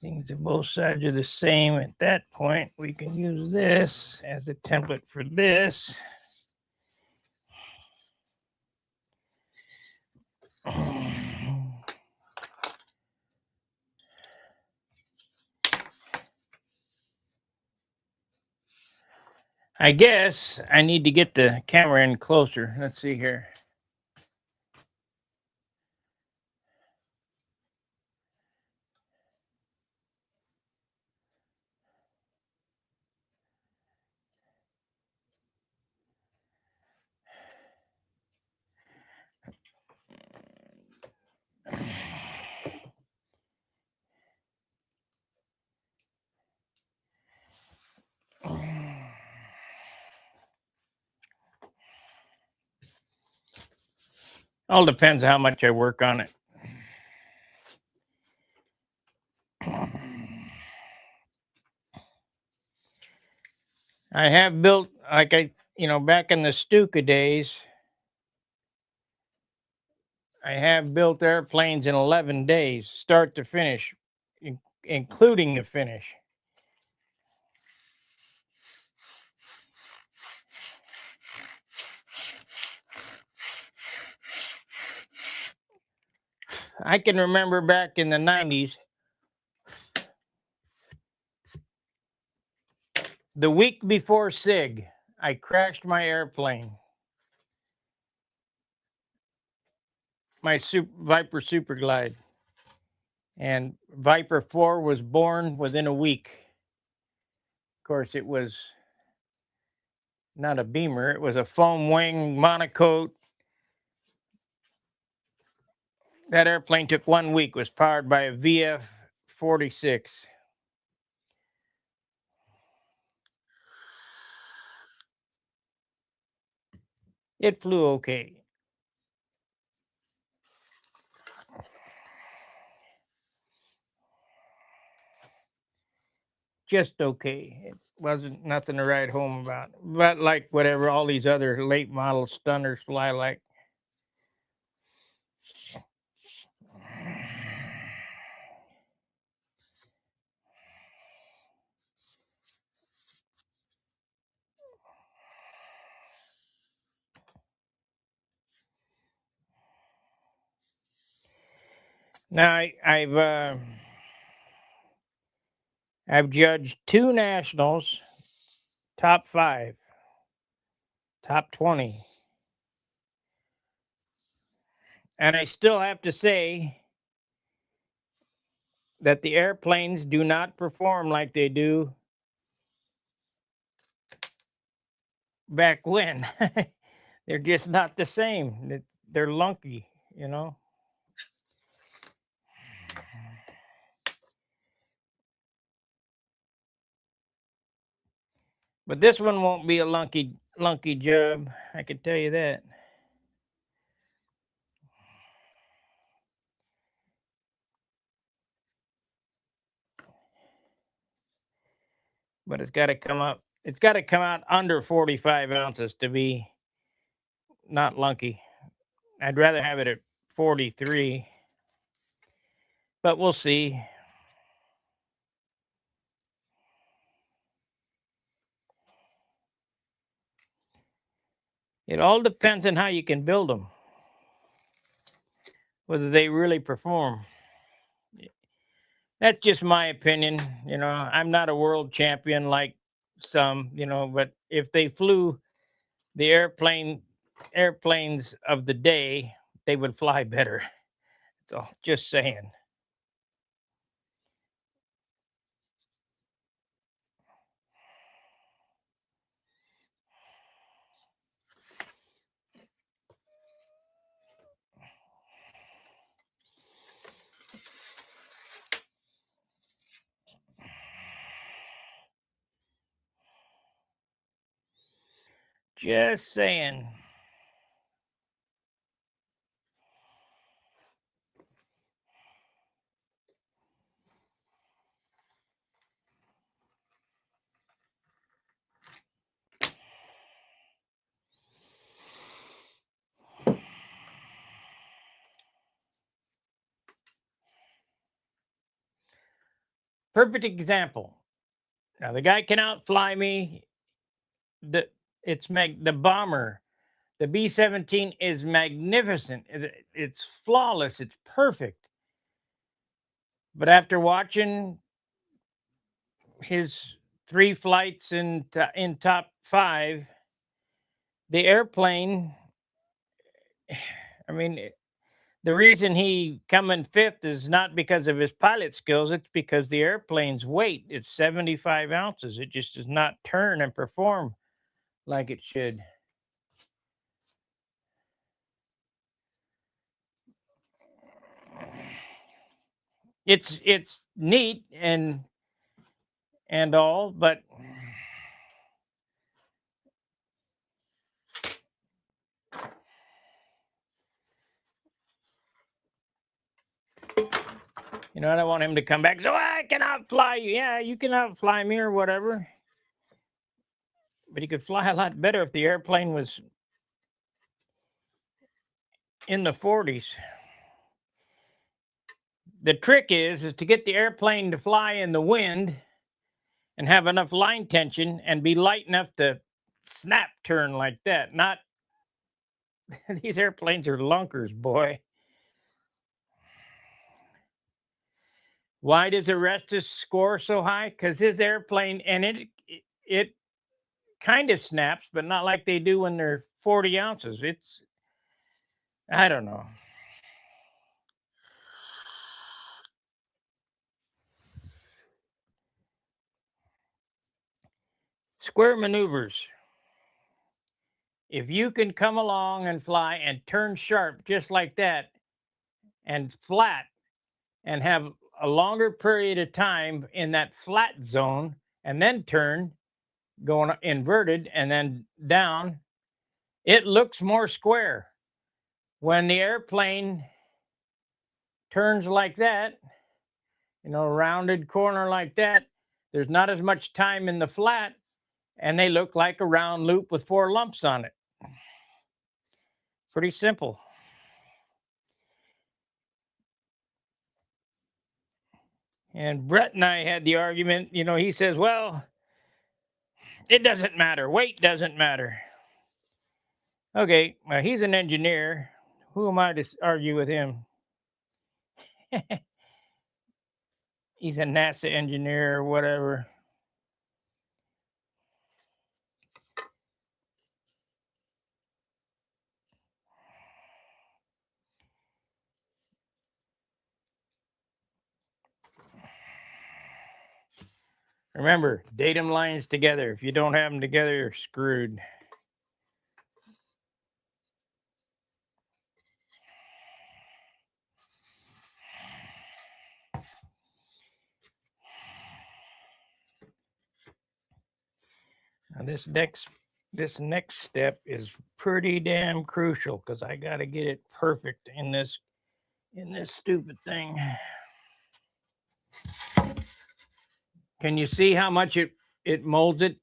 Things that both sides are the same at that point. We can use this as a template for this. I guess I need to get the camera in closer. Let's see here. All depends how much I work on it. I have built, like back in the Stuka days, I have built airplanes in 11 days, start to finish, including the finish. I can remember back in the 90s, the week before SIG, I crashed my airplane, my Viper Super Glide. And Viper 4 was born within a week. Of course, it was not a Beamer, it was a foam wing monocoque That airplane took 1 week, was powered by a VF-46. It flew okay. Just okay. It wasn't nothing to write home about. But like whatever all these other late model stunners fly like. Now I've judged 2 nationals, top 5, top 20, and I still have to say that the airplanes do not perform like they do back when. They're just not the same. They're lunky, you know. But this one won't be a lunky job. I can tell you that. But it's got to come up. It's got to come out under 45 ounces to be not lunky. I'd rather have it at 43, but we'll see. It all depends on how you can build them, whether they really perform. That's just my opinion. You know, I'm not a world champion like some, you know, but if they flew the airplanes of the day, they would fly better. So just saying. Just saying. Perfect example. Now the guy can outfly me. The the bomber, the B-17 is magnificent. It's flawless. It's perfect. But after watching his 3 flights in top 5, the airplane. I mean, the reason he come in 5th is not because of his pilot skills. It's because the airplane's weight. It's 75 ounces. It just does not turn and perform like it should. It's neat and all, but you know, I don't want him to come back. So I can outfly you. Yeah, you can outfly me or whatever. But he could fly a lot better if the airplane was in the 40s. The trick is to get the airplane to fly in the wind and have enough line tension and be light enough to snap turn like that. Not these airplanes are lunkers, boy. Why does Arestus score so high? Because his airplane and it kind of snaps, but not like they do when they're 40 ounces. It's I don't know. Square maneuvers. If you can come along and fly and turn sharp just like that, and flat and have a longer period of time in that flat zone and then turn going inverted and then down, it looks more square. When the airplane turns like that, rounded corner like that, there's not as much time in the flat, and they look like a round loop with 4 lumps on it. Pretty simple. And Brett and I had the argument, he says, well, it doesn't matter. Weight doesn't matter. Okay, well, he's an engineer. Who am I to argue with him? He's a NASA engineer or whatever. Remember, datum lines together. If you don't have them together, you're screwed. Now this next step is pretty damn crucial because I got to get it perfect in this stupid thing. Can you see how much it molds it?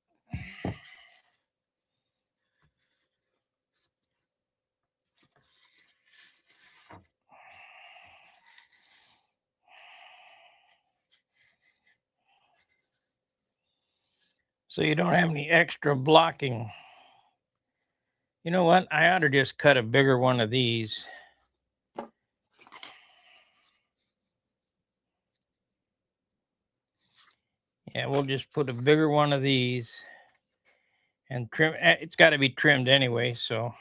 So you don't have any extra blocking. You know what? I ought to just cut a bigger one of these. Yeah, we'll just put a bigger one of these and trim. It's got to be trimmed anyway, so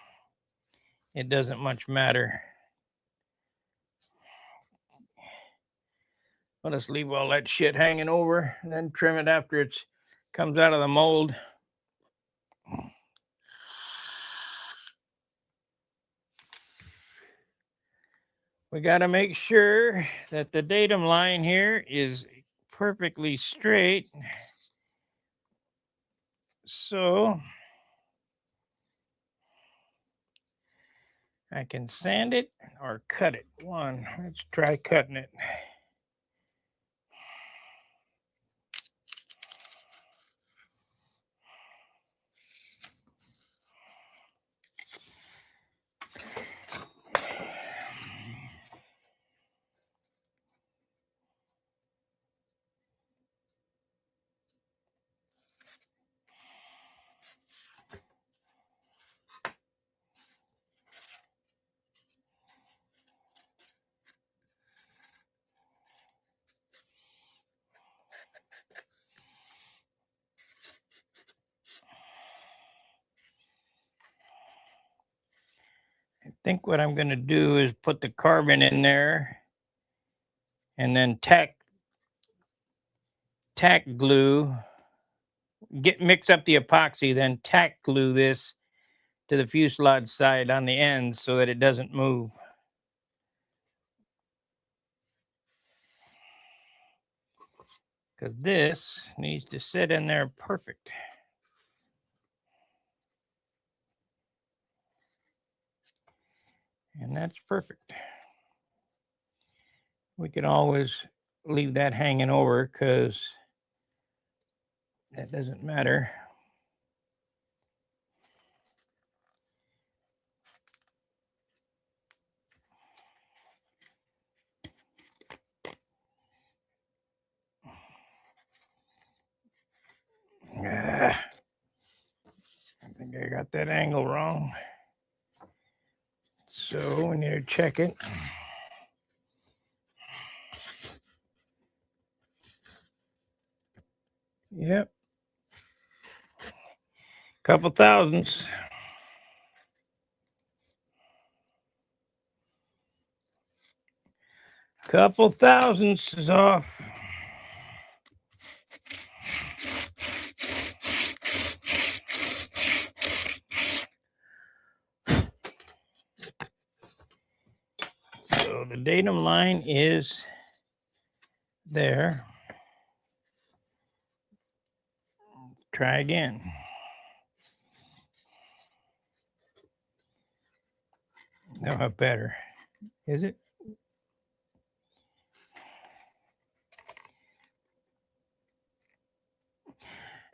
it doesn't much matter. I'll just leave all that shit hanging over and then trim it after it comes out of the mold. We got to make sure that the datum line here is perfectly straight. So I can sand it or cut it. Let's try cutting it. I think what I'm going to do is put the carbon in there and then tack glue, mix up the epoxy, then tack glue this to the fuselage side on the ends so that it doesn't move. Because this needs to sit in there perfect. And that's perfect. We can always leave that hanging over because that doesn't matter. I think I got that angle wrong. So we need to check it. Yep. Couple thousandths. Couple thousandths is off. So So the datum line is there. Try again. No, better. Is it?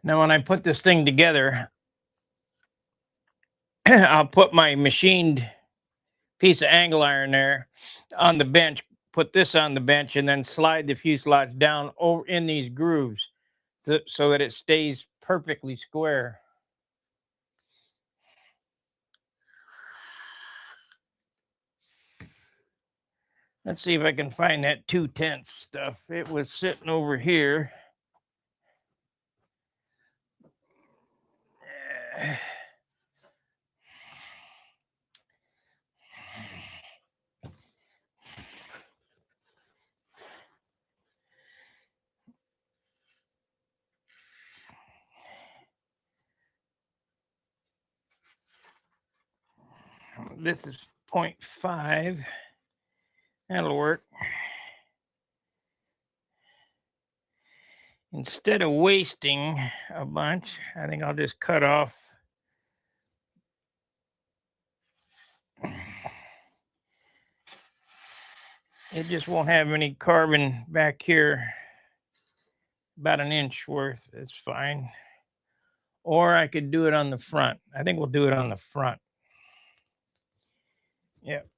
Now, when I put this thing together, I'll put my machined piece of angle iron there on the bench, put this on the bench, and then slide the fuselage down over in these grooves so that it stays perfectly square. Let's see if I can find that 2/10 stuff. It was sitting over here. This is 0.5. That'll work. Instead of wasting a bunch, I think I'll just cut off. It just won't have any carbon back here. About an inch worth. It's fine. Or I could do it on the front. I think we'll do it on the front. Yep.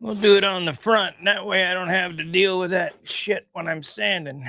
We'll do it on the front. That way I don't have to deal with that shit when I'm sanding.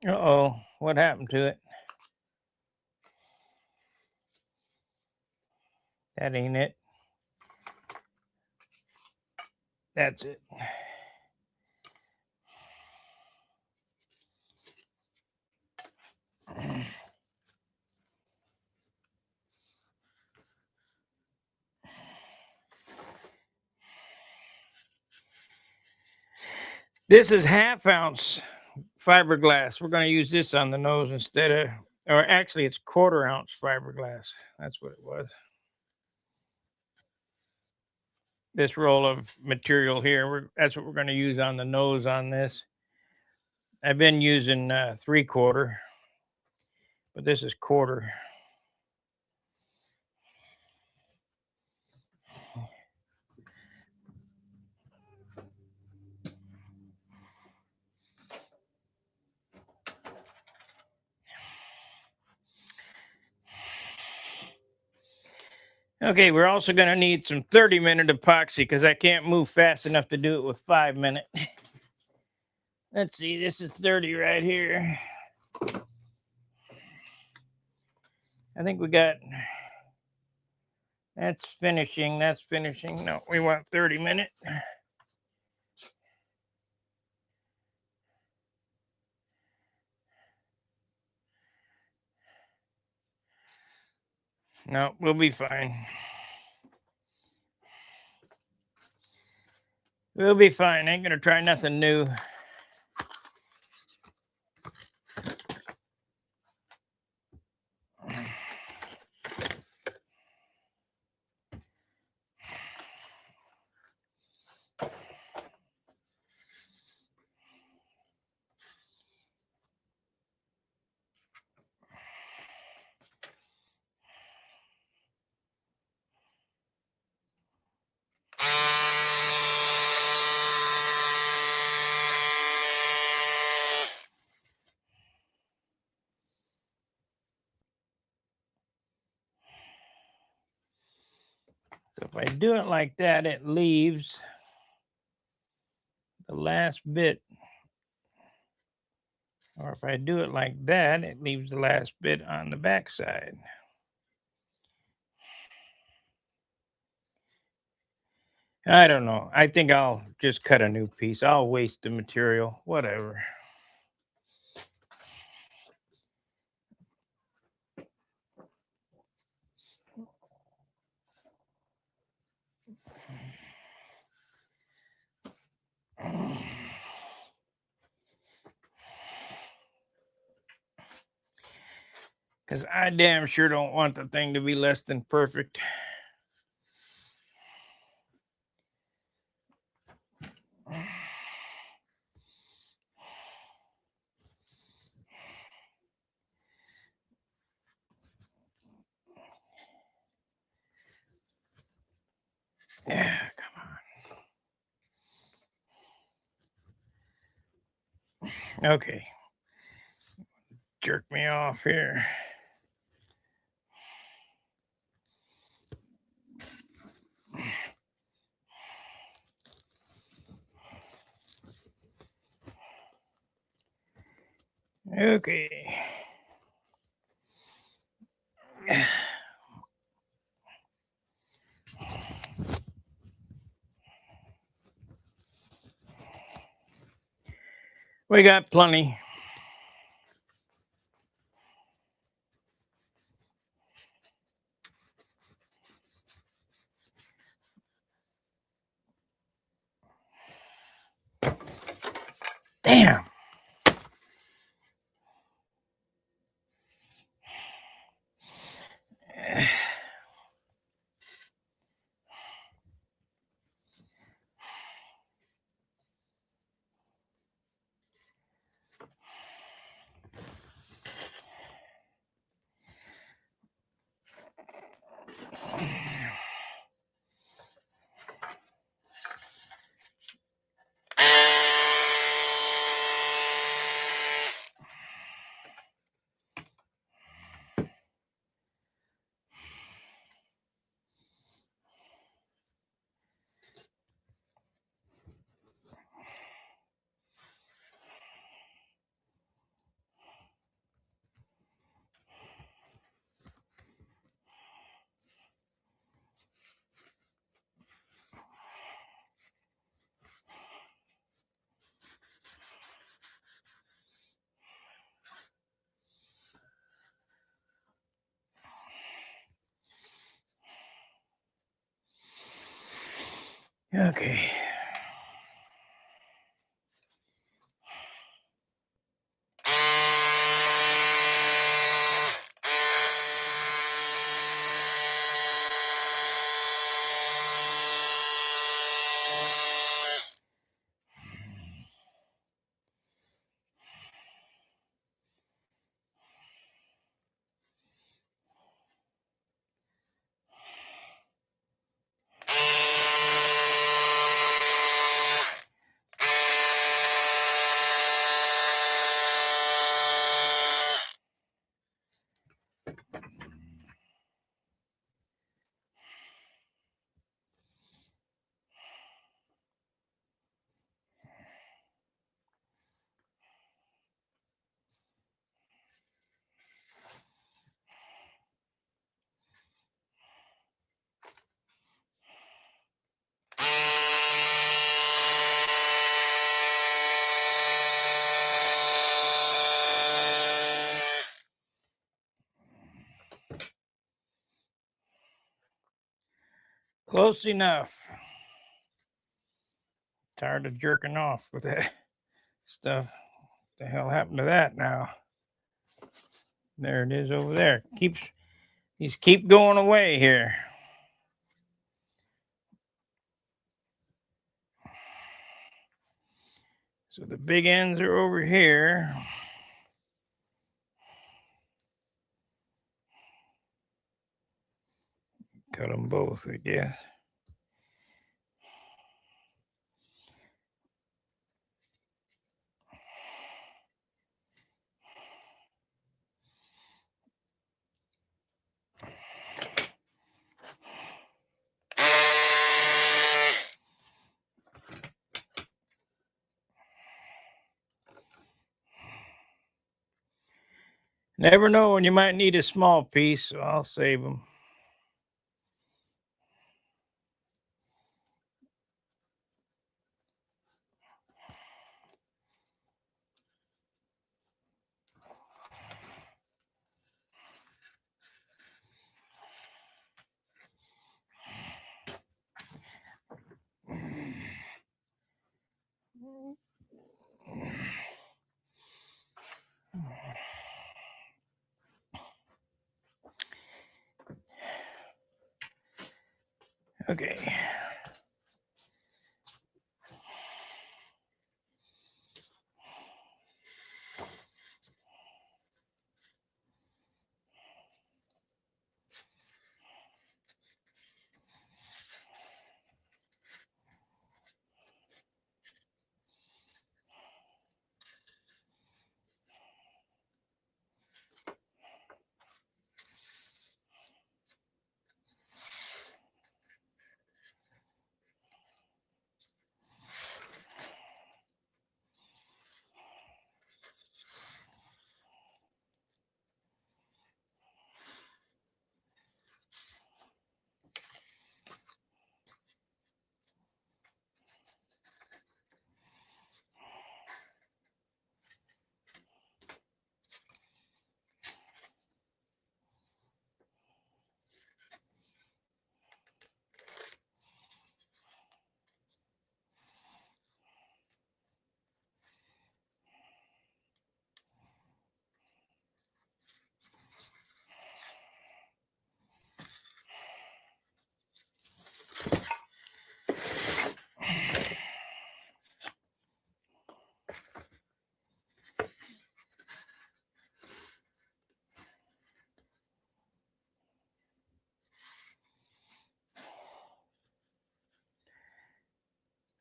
Uh-oh, what happened to it? That ain't it. That's it. This is 1/2 ounce fiberglass. We're going to use this on the nose instead of, or actually it's 1/4 ounce fiberglass. That's what it was. This roll of material here, that's what we're going to use on the nose on this. I've been using 3/4, but this is 1/4. Okay, we're also going to need some 30-minute epoxy because I can't move fast enough to do it with 5-minute. Let's see, this is 30 right here. I think we got, that's finishing. No, we want 30-minute. No, we'll be fine. We'll be fine. Ain't going to try nothing new. So if I do it like that, it leaves the last bit. Or if I do it like that, it leaves the last bit on the back side. I don't know. I think I'll just cut a new piece. I'll waste the material. Whatever. Because I damn sure don't want the thing to be less than perfect. Yeah, come on. Okay. Jerk me off here. Okay. We got plenty. Damn. Okay. Close enough. Tired of jerking off with that stuff. What the hell happened to that now? There it is over there. These keep going away here. So the big ends are over here. Cut them both, I guess. Never know when you might need a small piece, so I'll save them. Okay.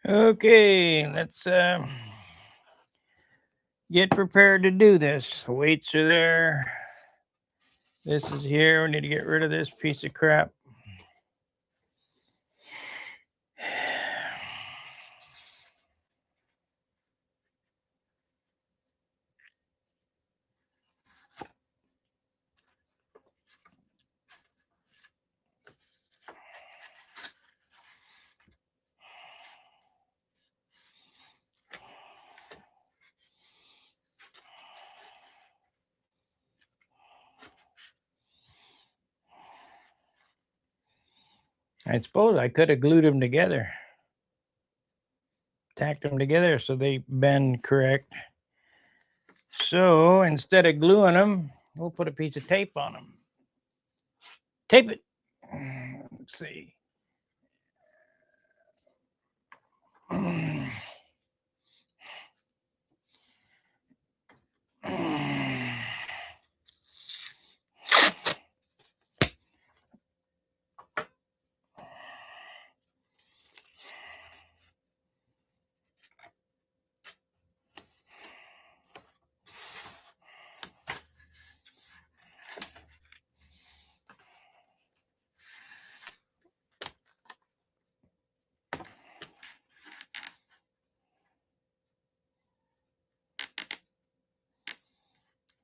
Okay, let's get prepared to do this. The weights are there. This is here. We need to get rid of this piece of crap. I suppose I could have glued them together, tacked them together so they bend correct. So instead of gluing them, we'll put a piece of tape on them. Tape it. Let's see.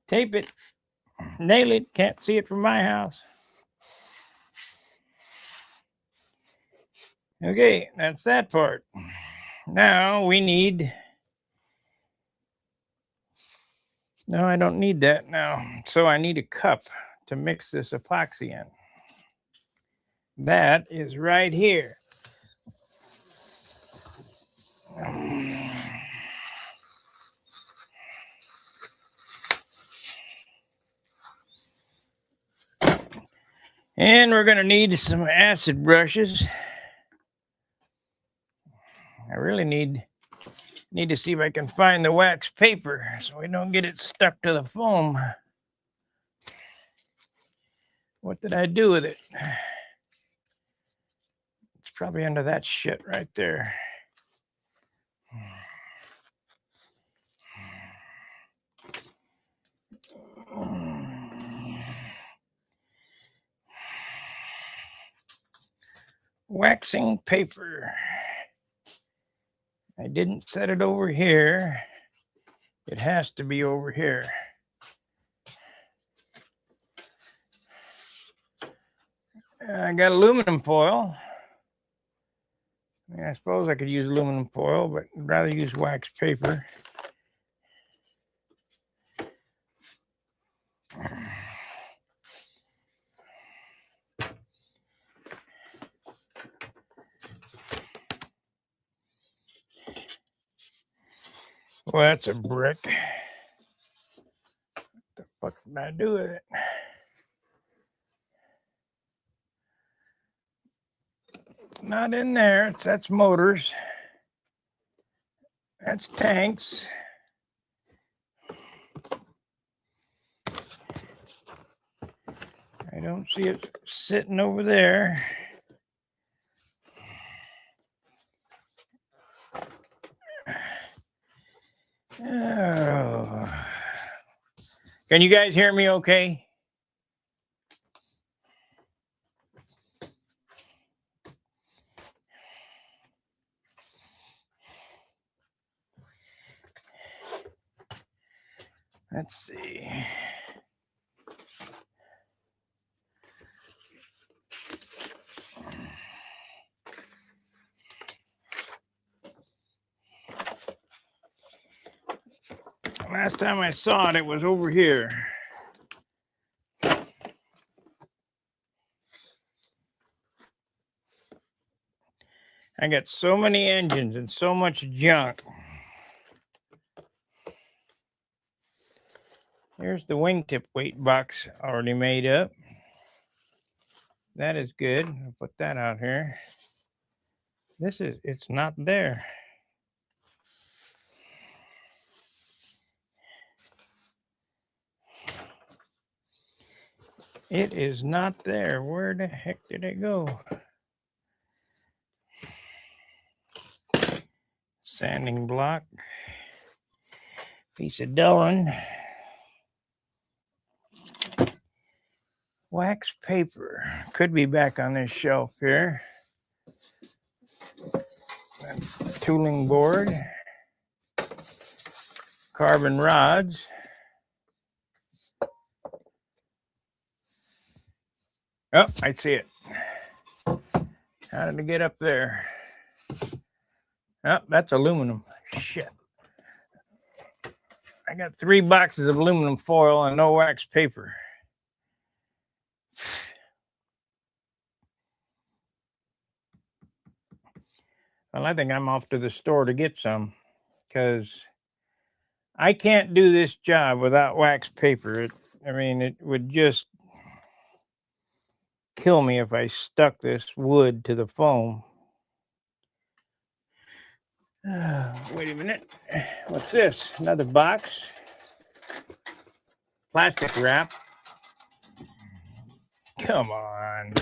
Tape it. Nail it. Can't see it from my house. Okay, that's that part. Now we need... No, I don't need that now. So I need a cup to mix this epoxy in. That is right here. And we're going to need some acid brushes. I really need to see if I can find the wax paper so we don't get it stuck to the foam. What did I do with it? It's probably under that shit right there. Waxing paper. I didn't set it over here. It has to be over here. I got aluminum foil. I suppose I could use aluminum foil, but I'd rather use wax paper. Well, that's a brick. What the fuck did I do with it? not in there. That's motors. That's tanks. I don't see it sitting over there. Oh. Can you guys hear me okay? Let's see. Last time I saw it, it was over here. I got so many engines and so much junk. Here's the wingtip weight box already made up. That is good. I'll put that out here. It's not there. It is not there. Where the heck did it go? Sanding block. Piece of Delrin. Wax paper. Could be back on this shelf here. Tooling board. Carbon rods. Oh, I see it. How did it get up there? Oh, that's aluminum. Shit. I got 3 boxes of aluminum foil and no wax paper. Well, I think I'm off to the store to get some because I can't do this job without wax paper. It would just kill me if I stuck this wood to the foam. Wait a minute. What's this? Another box? Plastic wrap. Come on.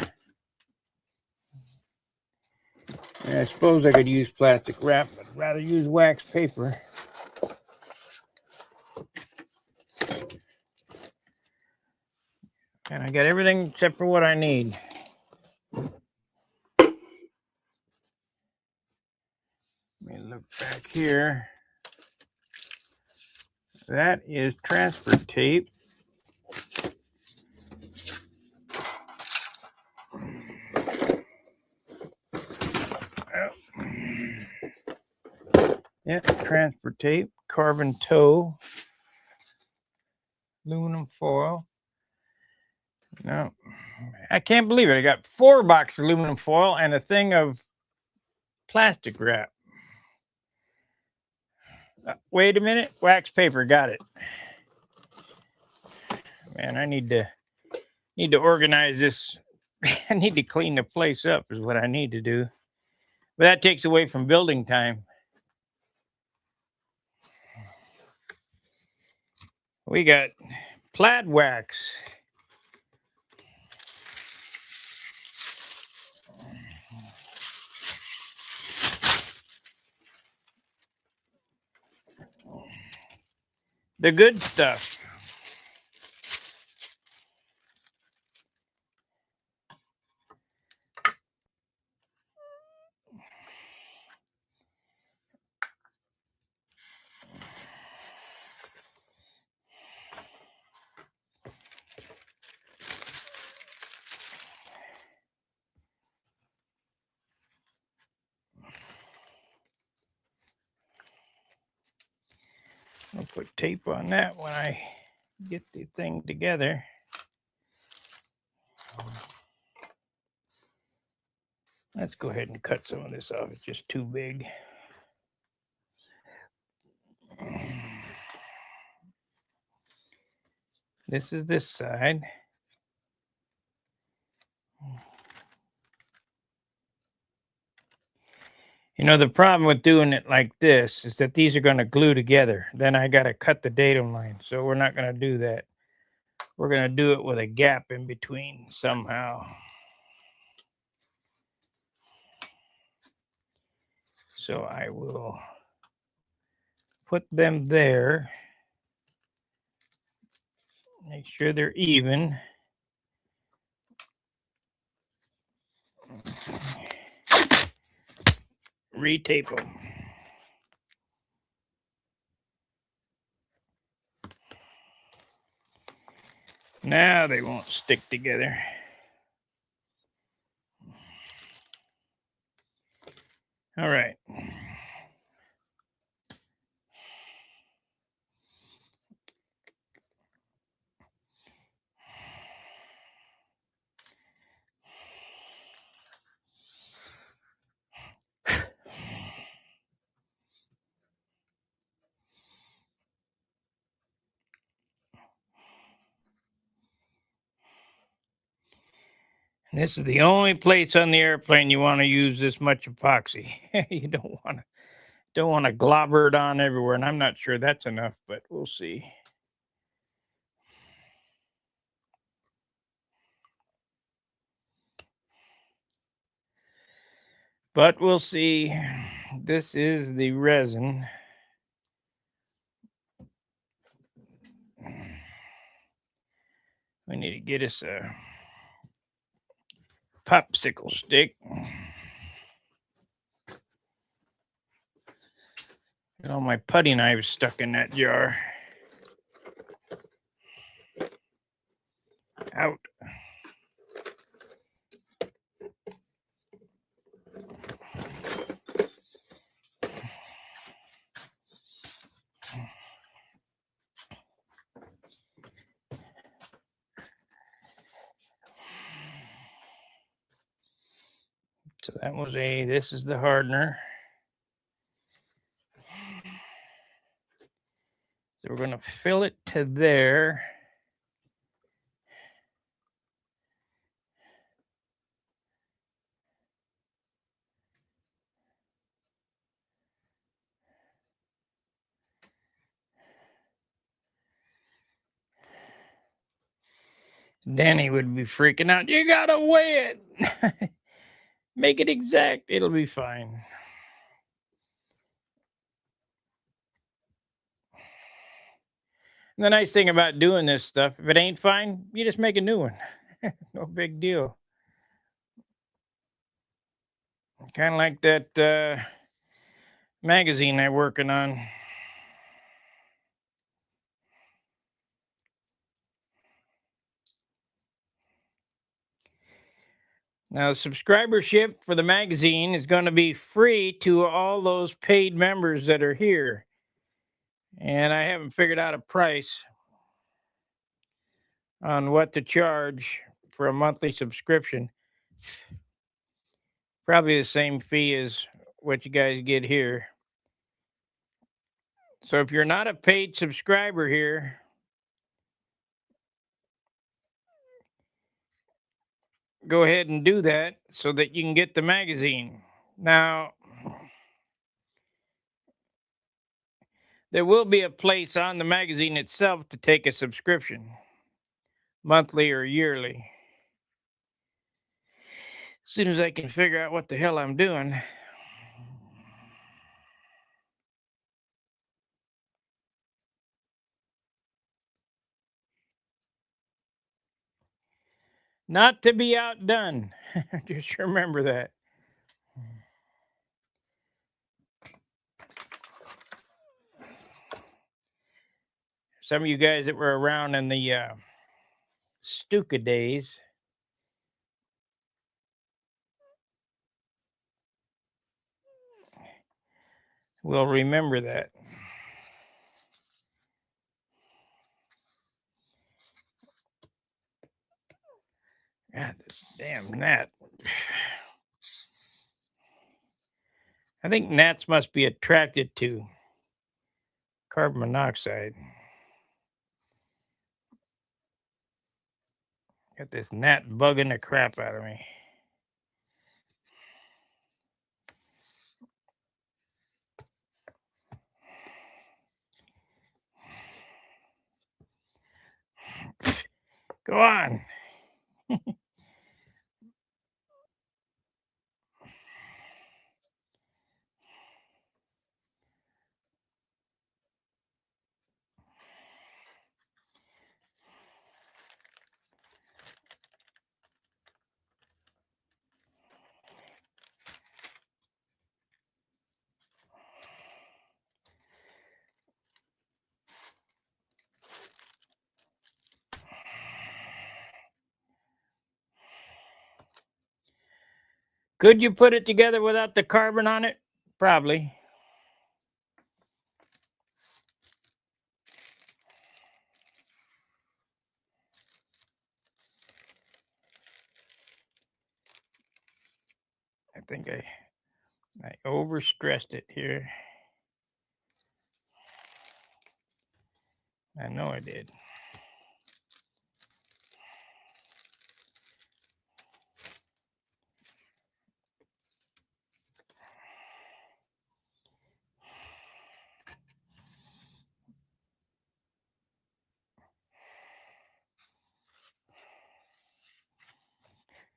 I suppose I could use plastic wrap, but I'd rather use wax paper. And I got everything except for what I need. Let me look back here. That is transfer tape. Yeah, transfer tape, carbon toe, aluminum foil. No, I can't believe it. I got 4 boxes of aluminum foil and a thing of plastic wrap. Wait a minute. Wax paper. Got it. Man, I need to organize this. I need to clean the place up is what I need to do. But that takes away from building time. We got plaid wax. The good stuff. I'll put tape on that when I get the thing together. Let's go ahead and cut some of this off. It's just too big. This is this side. You know, the problem with doing it like this is that these are going to glue together. Then I got to cut the datum line. So we're not going to do that. We're going to do it with a gap in between somehow. So I will put them there. Make sure they're even. Retape them. Now they won't stick together. All right. This is the only place on the airplane you want to use this much epoxy. You don't want to globber it on everywhere, and I'm not sure that's enough, but we'll see. But we'll see. This is the resin. We need to get us a popsicle stick. Got all my putty knives stuck in that jar. Out. So that was this is the hardener. So we're going to fill it to there. Danny would be freaking out. You got to weigh it. Make it exact. It'll be fine. And the nice thing about doing this stuff, if it ain't fine, you just make a new one. No big deal. Kind of like that magazine I'm working on. Now, subscribership for the magazine is going to be free to all those paid members that are here. And I haven't figured out a price on what to charge for a monthly subscription. Probably the same fee as what you guys get here. So if you're not a paid subscriber here, go ahead and do that so that you can get the magazine. Now, there will be a place on the magazine itself to take a subscription, monthly or yearly. As soon as I can figure out what the hell I'm doing. Not to be outdone. Just remember that. Some of you guys that were around in the Stuka days will remember that. God, this damn gnat. I think gnats must be attracted to carbon monoxide. Got this gnat bugging the crap out of me. Go on. Could you put it together without the carbon on it? Probably. I think I overstressed it here. I know I did.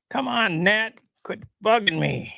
Come on, Nat. Quit bugging me.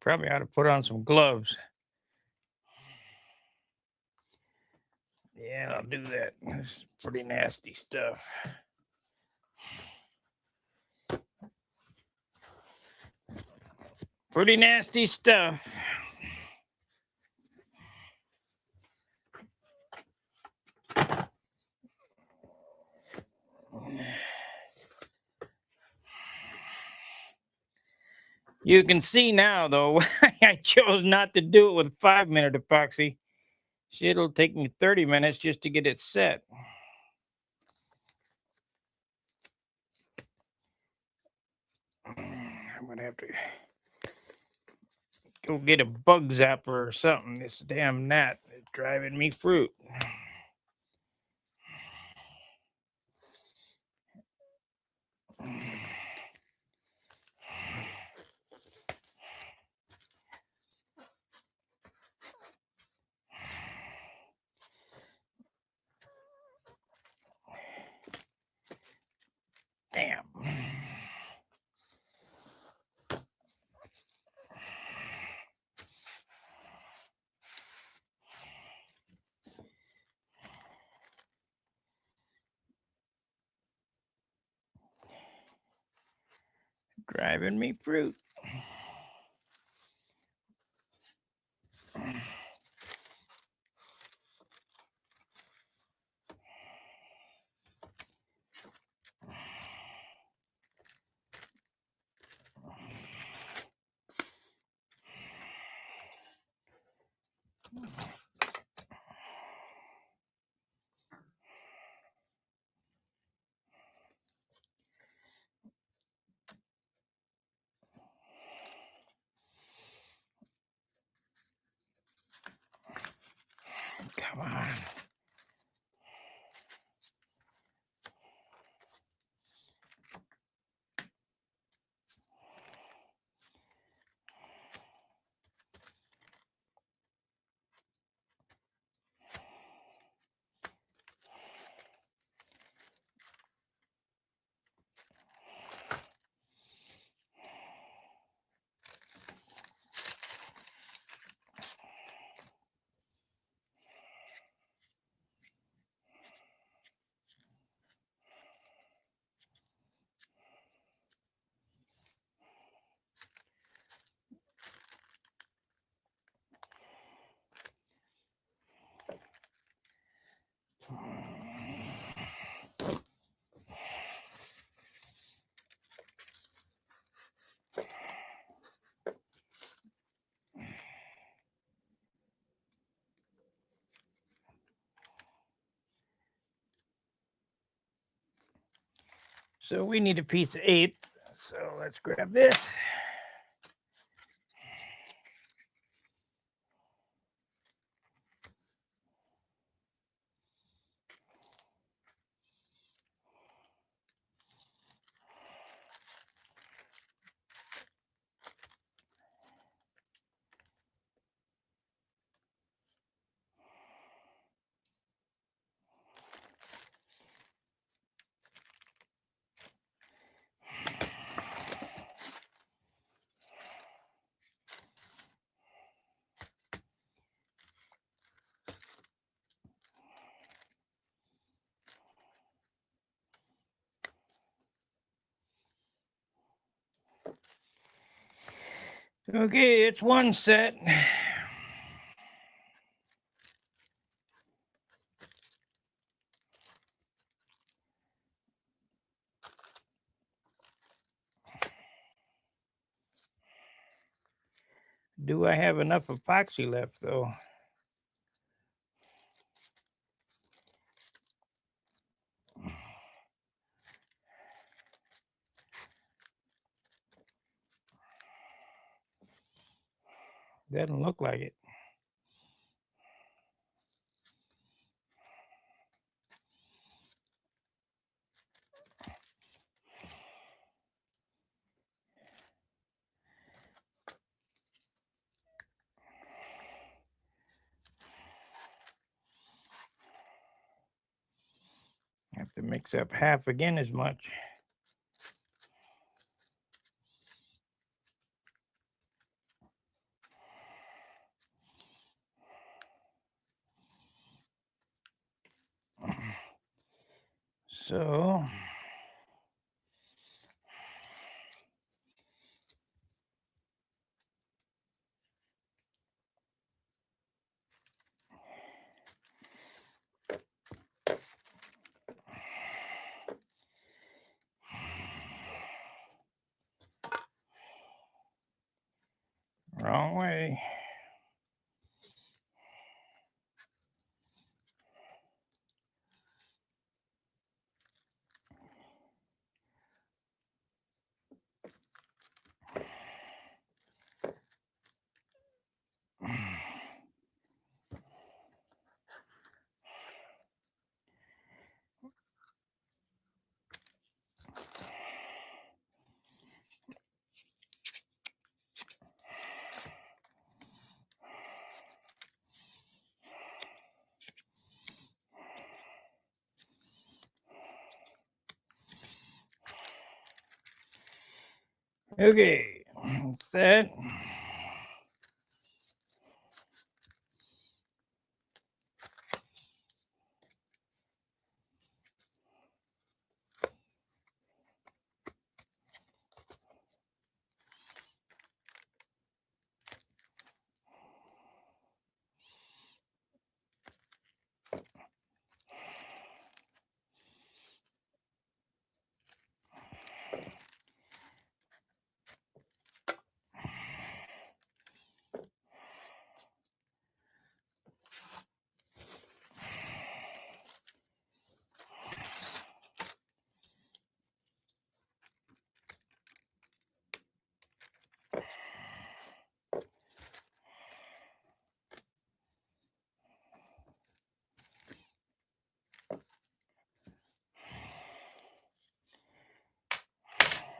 Probably ought to put on some gloves. Yeah, I'll do that. It's pretty nasty stuff. Pretty nasty stuff. You can see now, though, I chose not to do it with 5-minute epoxy. It'll take me 30 minutes just to get it set. I'm gonna have to go get a bug zapper or something. This damn gnat is driving me fruit. Damn. Driving me fruit. So we need a piece of 1/8. So let's grab this. Okay, it's one set. Do I have enough epoxy left, though? Doesn't look like it. Have to mix up half again as much. So wrong way. Okay, that's that.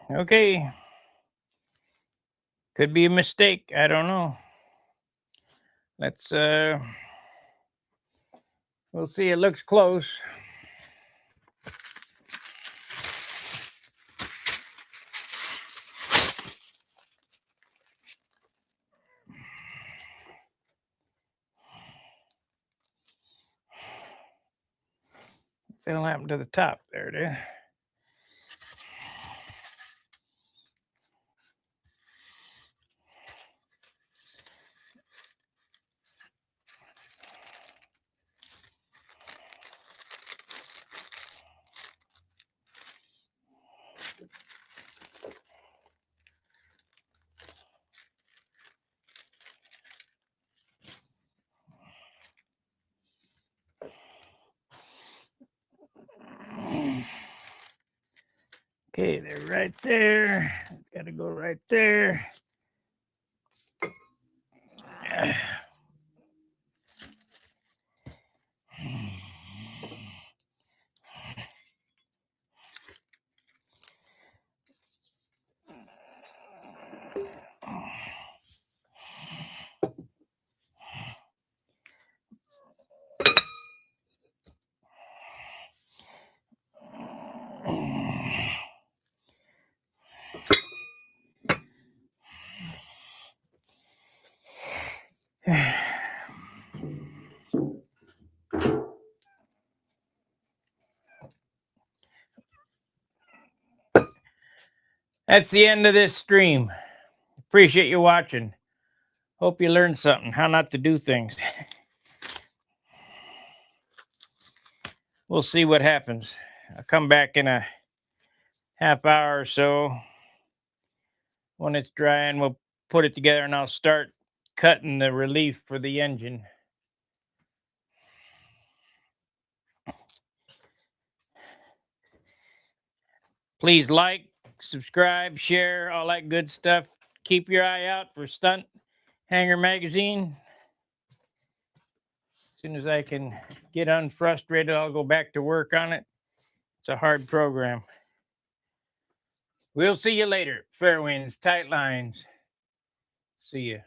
Okay. Could be a mistake. I don't know. Let's we'll see. It looks close. What'll happen to the top? There it is. Okay, they're right there. Got to go right there. That's the end of this stream. Appreciate you watching. Hope you learned something, how not to do things. We'll see what happens. I'll come back in a half hour or so when it's dry, and we'll put it together, and I'll start cutting the relief for the engine. Please like, subscribe, share, all that good stuff. Keep your eye out for Stunt Hanger Magazine. As soon as I can get unfrustrated, I'll go back to work on it. It's a hard program. We'll see you later. Fair winds, tight lines. See ya.